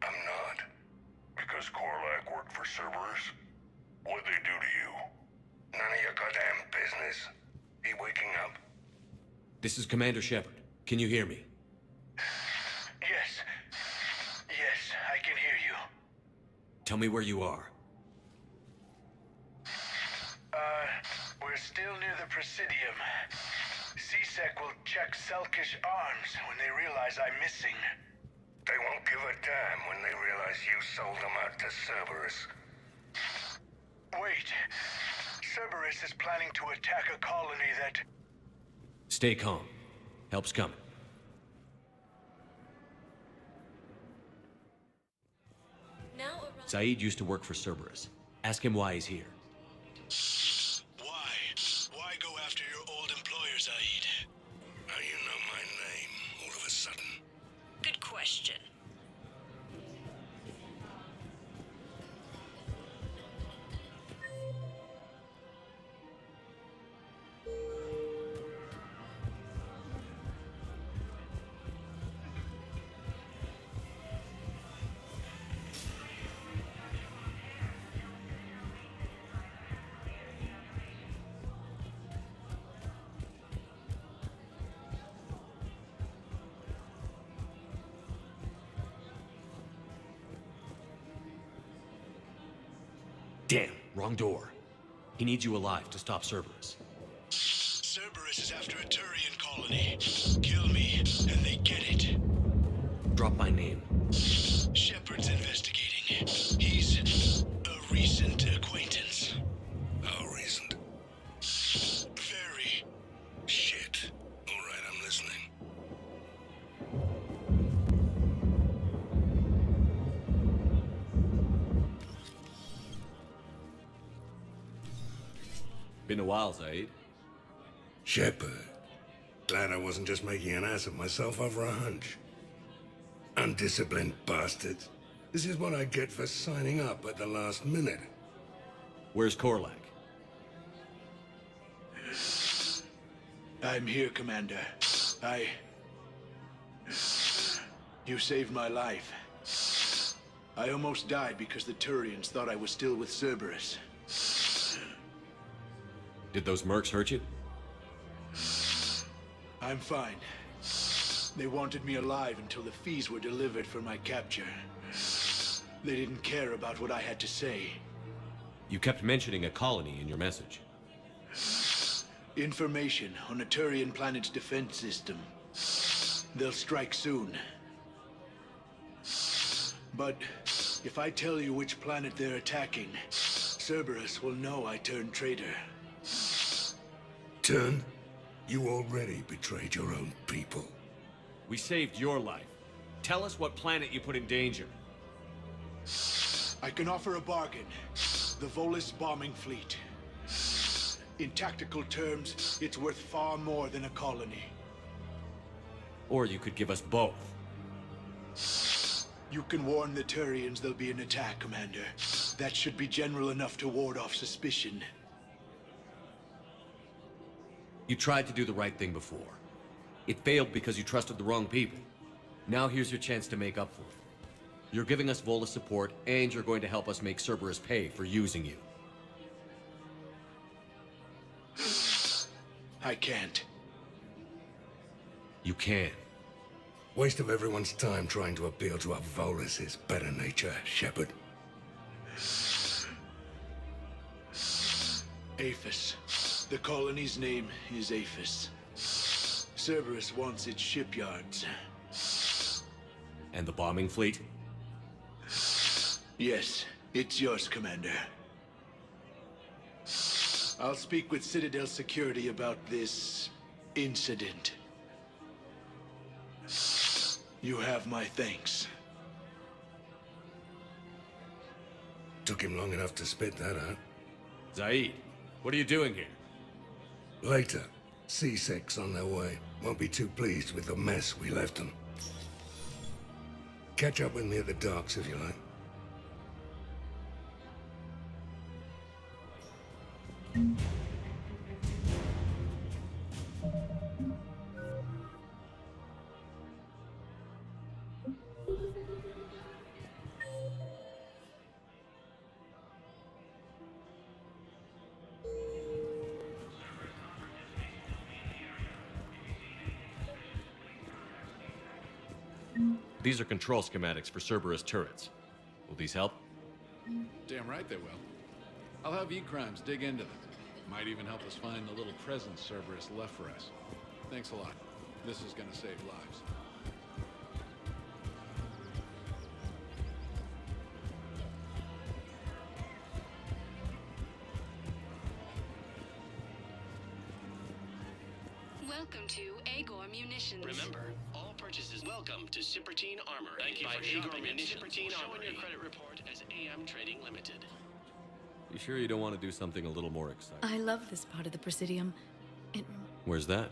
I'm not. Because Korlak worked for Cerberus? What'd they do to you? None of your goddamn business. He waking up? This is Commander Shepard. Can you hear me? Yes. Yes, I can hear you. Tell me where you are. We're still near the Presidium. CSEC will check Selkish arms when they realize I'm missing. They won't give a damn when they realize you sold them out to Cerberus. Wait. Cerberus is planning to attack a colony that... Stay calm. Help's coming. Zaid used to work for Cerberus. Ask him why he's here. Why? Why go after your old employer, Zaid? How you know my name all of a sudden? Good question. Damn, wrong door. He needs you alive to stop Cerberus. Cerberus is after a Turian colony. Kill me, and they get it. Drop my name. Shepard's investigating. He's a recent acquaintance. How recent? Very. Shit. All right, I'm listening. Been a while, Zaid. Shepard. Glad I wasn't just making an ass of myself over a hunch. Undisciplined bastards. This is what I get for signing up at the last minute. Where's Korlak? I'm here, Commander. You saved my life. I almost died because the Turians thought I was still with Cerberus. Did those mercs hurt you? I'm fine. They wanted me alive until the fees were delivered for my capture. They didn't care about what I had to say. You kept mentioning a colony in your message. Information on a Turian planet's defense system. They'll strike soon. But if I tell you which planet they're attacking, Cerberus will know I turned traitor. Turned? You already betrayed your own people. We saved your life. Tell us what planet you put in danger. I can offer a bargain. The Volus bombing fleet. In tactical terms, it's worth far more than a colony. Or you could give us both. You can warn the Turians there'll be an attack, Commander. That should be general enough to ward off suspicion. You tried to do the right thing before. It failed because you trusted the wrong people. Now here's your chance to make up for it. You're giving us Volus support, and you're going to help us make Cerberus pay for using you. I can't. You can. Waste of everyone's time trying to appeal to a Volus's better nature, Shepard. Aphis. The colony's name is Aphis. Cerberus wants its shipyards. And the bombing fleet? Yes, it's yours, Commander. I'll speak with Citadel Security about this incident. You have my thanks. Took him long enough to spit that out. Zaid, what are you doing here? Later. C6 on their way. Won't be too pleased with the mess we left them. Catch up with me at the docks if you like. These are control schematics for Cerberus turrets. Will these help? Damn right they will. I'll have E-Crimes dig into them. Might even help us find the little presents Cerberus left for us. Thanks a lot. This is gonna save lives. Welcome to Agor Munitions. Remember, all purchases welcome to Cypertine Armor. Thank you for shopping at Cypertine Armor. Show in your credit report as AM Trading Limited. You sure you don't want to do something a little more exciting? I love this part of the Presidium. Where's that?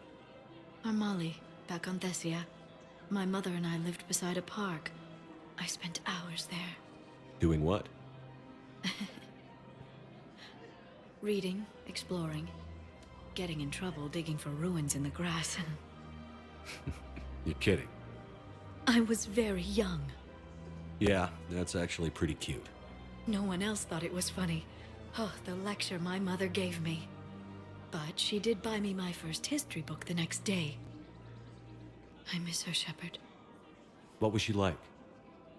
Armali, back on Thessia. My mother and I lived beside a park. I spent hours there. Doing what? Reading, exploring, getting in trouble digging for ruins in the grass, and You're kidding. I was very young. Yeah, that's actually pretty cute. No one else thought it was funny. Oh, the lecture my mother gave me. But she did buy me my first history book the next day. I miss her, Shepard. What was she like?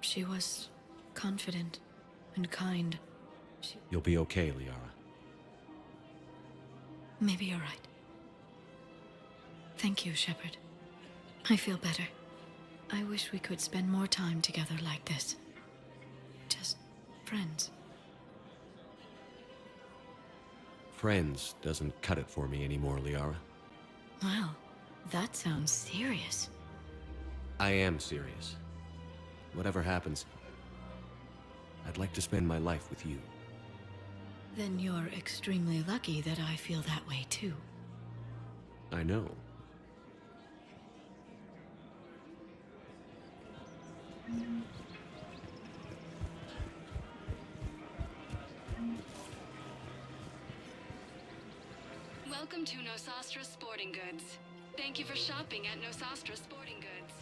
She was confident and kind. You'll be okay, Liara. Maybe you're right. Thank you, Shepard. I feel better. I wish we could spend more time together like this. Just friends. Friends doesn't cut it for me anymore, Liara. Well, that sounds serious. I am serious. Whatever happens, I'd like to spend my life with you. Then you're extremely lucky that I feel that way too. I know. Welcome to Nosastra Sporting Goods. Thank you for shopping at Nosastra Sporting Goods.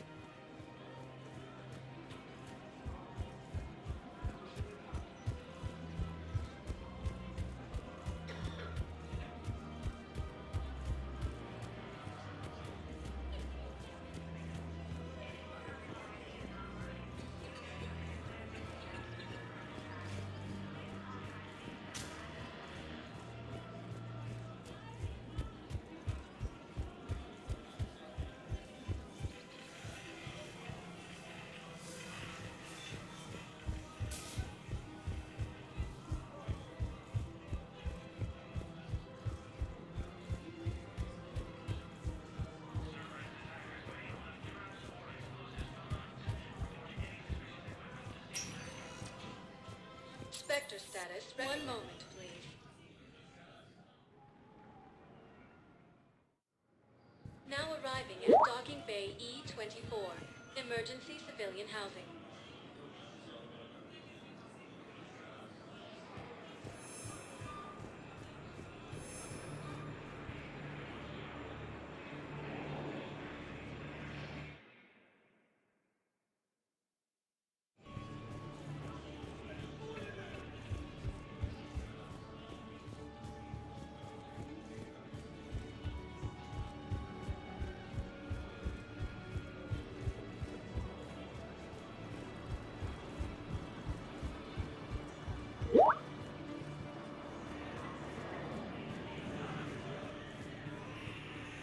Spectre status. One moment, please. Now arriving at Docking Bay E-24. Emergency civilian housing.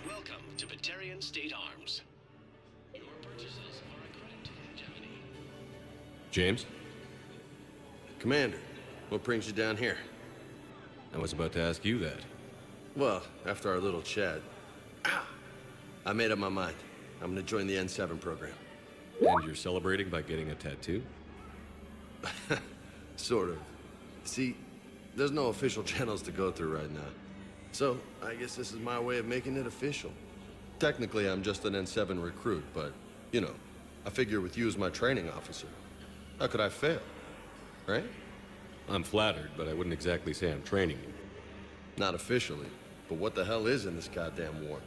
Welcome to Batarian State Arms. Your purchases are accredited to longevity. James? Commander, what brings you down here? I was about to ask you that. Well, after our little chat, I made up my mind. I'm gonna join the N7 program. And you're celebrating by getting a tattoo? Sort of. See, there's no official channels to go through right now. So, I guess this is my way of making it official. Technically, I'm just an N7 recruit, but, you know, I figure with you as my training officer, how could I fail? Right? I'm flattered, but I wouldn't exactly say I'm training you. Not officially, but what the hell is in this goddamn war?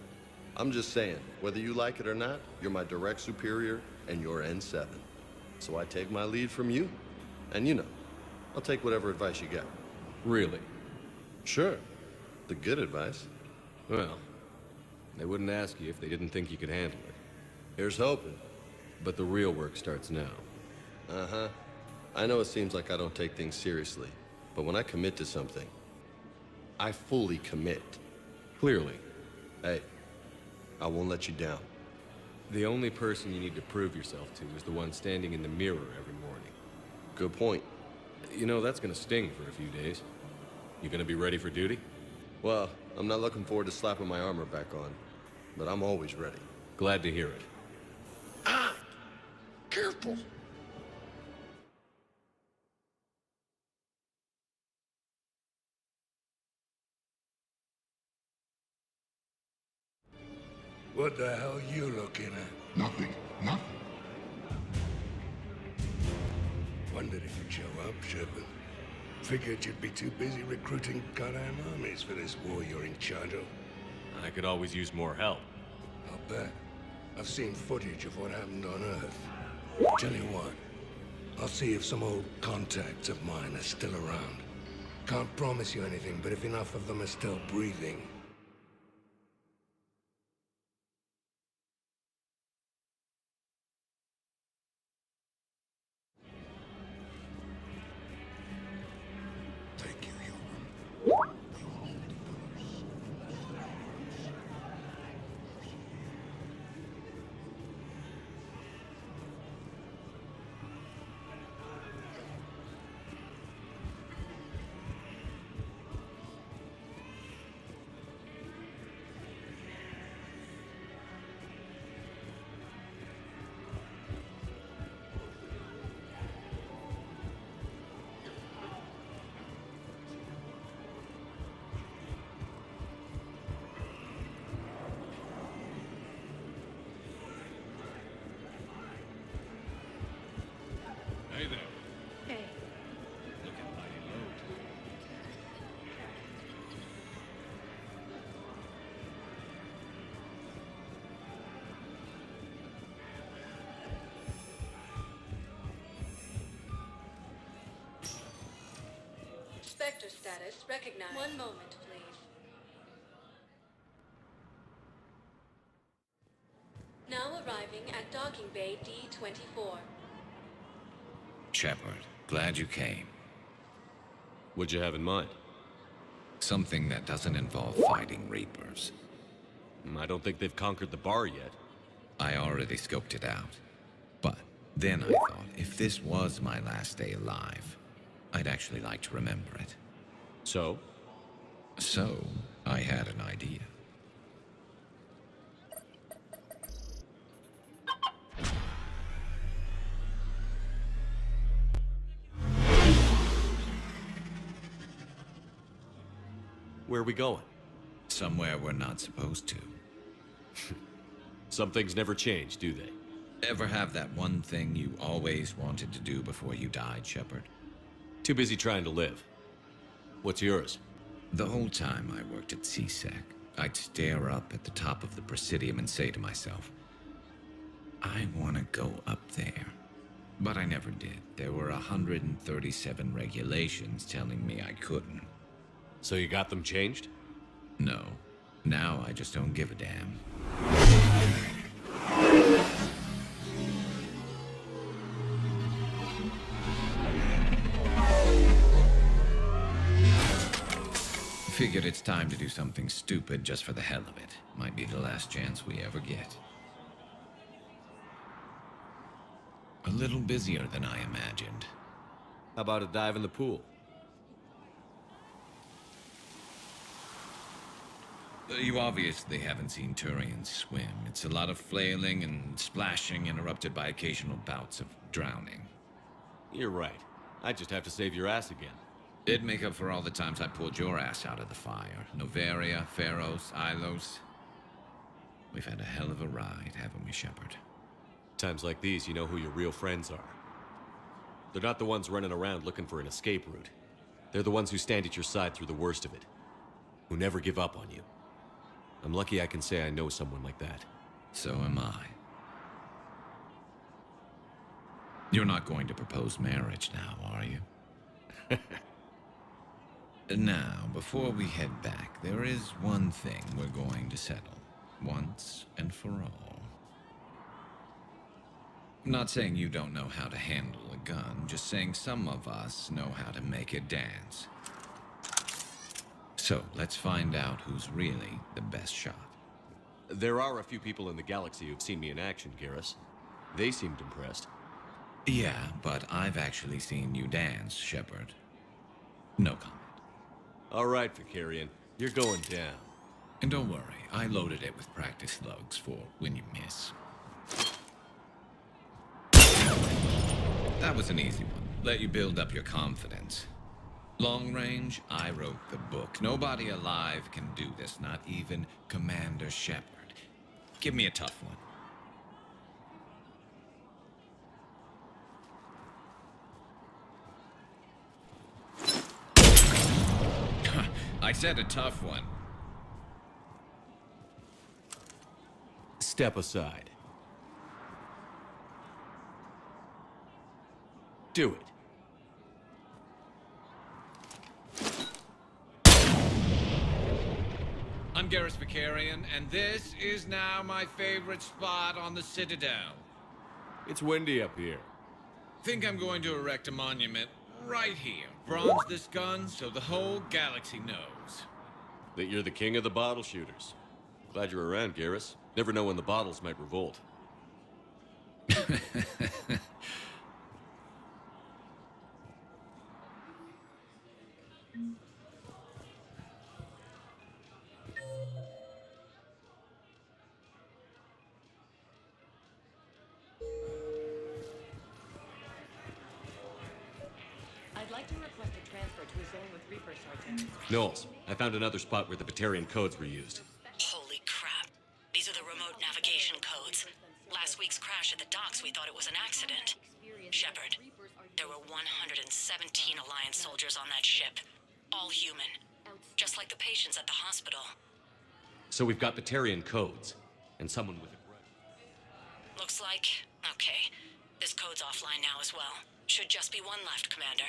I'm just saying, whether you like it or not, you're my direct superior, and you're N7. So I take my lead from you, and you know, I'll take whatever advice you get. Really? Sure. The good advice. Well, they wouldn't ask you if they didn't think you could handle it. Here's hoping. But the real work starts now. Uh-huh. I know it seems like I don't take things seriously, but when I commit to something, I fully commit. Clearly. Hey, I won't let you down. The only person you need to prove yourself to is the one standing in the mirror every morning. Good point. You know, that's gonna sting for a few days. You gonna be ready for duty? Well, I'm not looking forward to slapping my armor back on. but I'm always ready. Glad to hear it. Ah! Careful! What the hell are you looking at? Nothing. Nothing. Wondered if you'd show up, Shepard. Figured you'd be too busy recruiting goddamn armies for this war you're in charge of. I could always use more help. I'll bet. I've seen footage of what happened on Earth. Tell you what, I'll see if some old contacts of mine are still around. Can't promise you anything, but if enough of them are still breathing, Hey there. Hey. Looking mighty low today. Spectre status recognized. One moment, please. Now arriving at docking bay D-24. Shepard, glad you came. What'd you have in mind? Something that doesn't involve fighting Reapers. I don't think they've conquered the bar yet. I already scoped it out. But then I thought, if this was my last day alive, I'd actually like to remember it. So? So, I had an idea. Where are we going? Somewhere we're not supposed to. Some things never change, do they? Ever have that one thing you always wanted to do before you died, Shepard? Too busy trying to live. What's yours? The whole time I worked at CSEC, I'd stare up at the top of the Presidium and say to myself, I want to go up there. But I never did. There were 137 regulations telling me I couldn't. So you got them changed? No. Now I just don't give a damn. Figured it's time to do something stupid just for the hell of it. Might be the last chance we ever get. A little busier than I imagined. How about a dive in the pool? You obviously haven't seen Turians swim. It's a lot of flailing and splashing, interrupted by occasional bouts of drowning. You're right. I just have to save your ass again. It'd make up for all the times I pulled your ass out of the fire. Noveria, Pharos, Ilos. We've had a hell of a ride, haven't we, Shepard? Times like these, you know who your real friends are. They're not the ones running around looking for an escape route. They're the ones who stand at your side through the worst of it. Who never give up on you. I'm lucky I can say I know someone like that. So am I. You're not going to propose marriage now, are you? Now, before we head back, there is one thing we're going to settle. Once and for all. I'm not saying you don't know how to handle a gun, just saying some of us know how to make it dance. So, let's find out who's really the best shot. There are a few people in the galaxy who've seen me in action, Garrus. They seemed impressed. Yeah, but I've actually seen you dance, Shepard. No comment. All right, Vicarian. You're going down. And don't worry, I loaded it with practice slugs for when you miss. That was an easy one. Let you build up your confidence. Long range, I wrote the book. Nobody alive can do this, not even Commander Shepard. Give me a tough one. I said a tough one. Step aside. Do it. I'm Garrus Vicarian, and this is now my favorite spot on the Citadel. It's windy up here. Think I'm going to erect a monument right here. Bronze this gun so the whole galaxy knows. That you're the king of the bottle shooters. Glad you're around, Garrus. Never know when the bottles might revolt. I'd like to request a transfer to a zone with Reaper, Sergeant. Knowles, I found another spot where the Batarian codes were used. Holy crap. These are the remote navigation codes. Last week's crash at the docks, we thought it was an accident. Shepard, there were 117 Alliance soldiers on that ship. All human. Just like the patients at the hospital. So we've got Batarian codes, and someone with a grudge. Looks like... okay. This code's offline now as well. Should just be one left, Commander.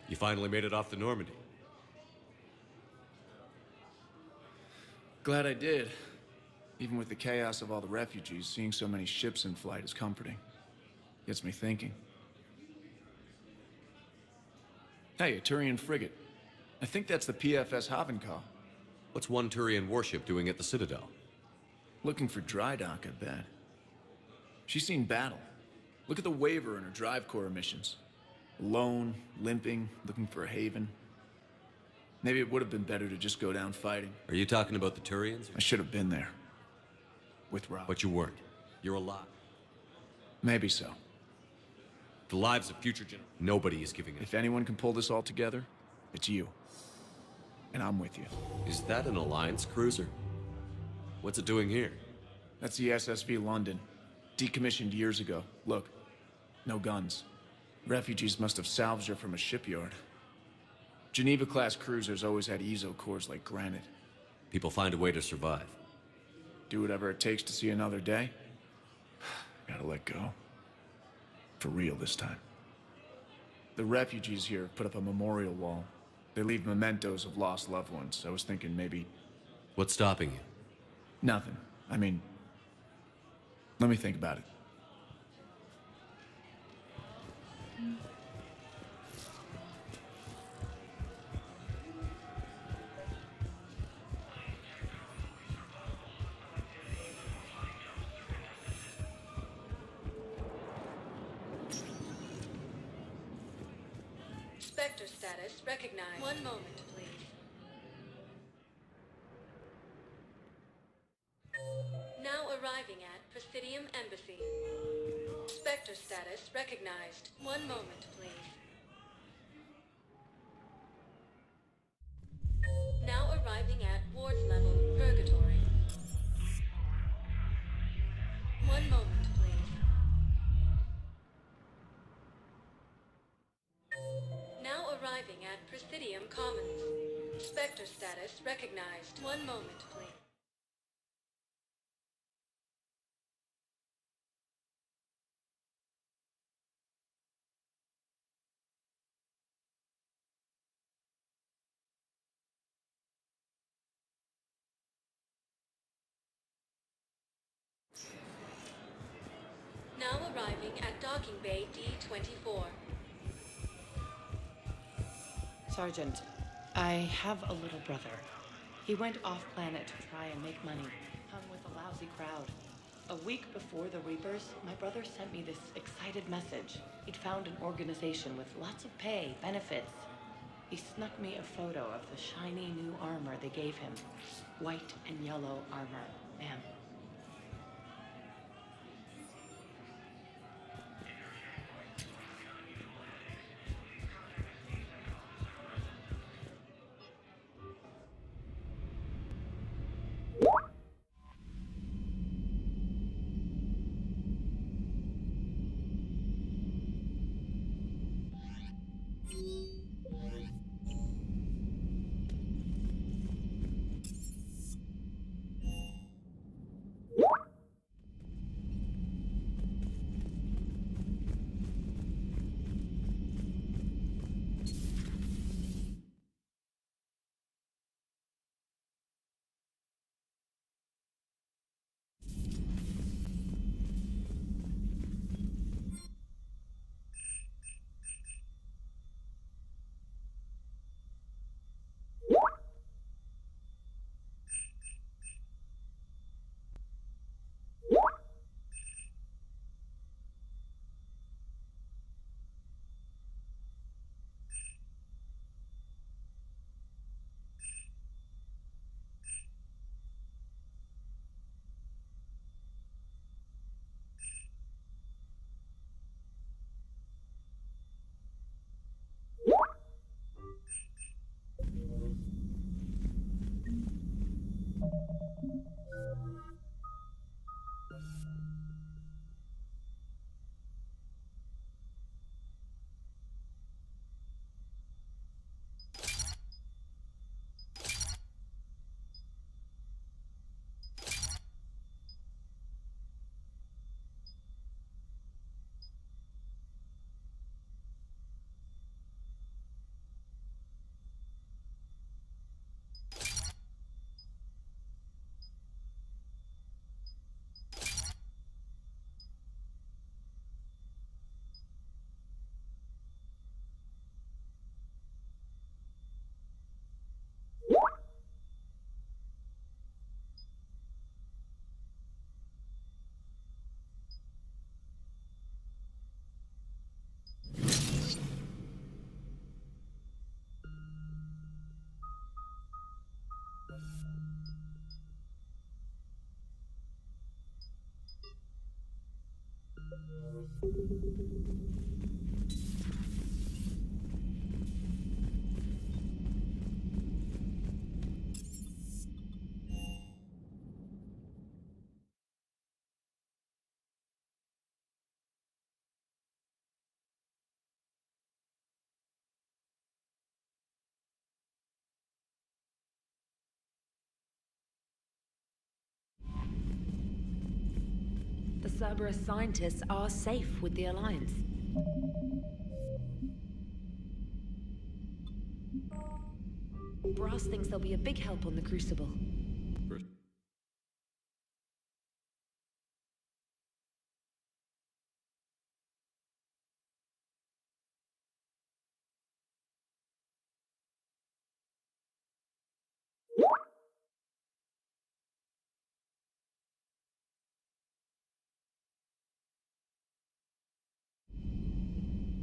You finally made it off the Normandy. Glad I did. Even with the chaos of all the refugees, seeing so many ships in flight is comforting. Gets me thinking. Hey, a Turian frigate. I think that's the PFS Havenkaw. What's one Turian warship doing at the Citadel? Looking for dry dock, I bet. She's seen battle. Look at the waiver in her drive core emissions. Alone, limping, looking for a haven. Maybe it would have been better to just go down fighting. Are you talking about the Turians? I should have been there. With Rob. But you weren't. You're alive. Maybe so. The lives of future generations. Nobody is giving it. If anyone can pull this all together, it's you. And I'm with you. Is that an Alliance cruiser? What's it doing here? That's the SSV London. Decommissioned years ago. Look, no guns. Refugees must have salvaged her from a shipyard. Geneva-class cruisers always had ESO cores like granite. People find a way to survive. Do whatever it takes to see another day. Gotta let go. For real this time. The refugees here put up a memorial wall. They leave mementos of lost loved ones. I was thinking maybe... What's stopping you? Nothing. I mean... Let me think about it. Spectre status recognized. One moment, please. Now arriving at Presidium Embassy. Spectre status recognized. One moment, please. Now arriving at Ward's level, Purgatory. One moment, please. Now arriving at Presidium Commons. Spectre status recognized. One moment, please. Now arriving at Docking Bay D-24. Sergeant, I have a little brother. He went off-planet to try and make money. Hung with a lousy crowd. A week before the Reapers, my brother sent me this excited message. He'd found an organization with lots of pay, benefits. He snuck me a photo of the shiny new armor they gave him. White and yellow armor, ma'am. The Cerberus scientists are safe with the Alliance. Brass thinks they'll be a big help on the Crucible.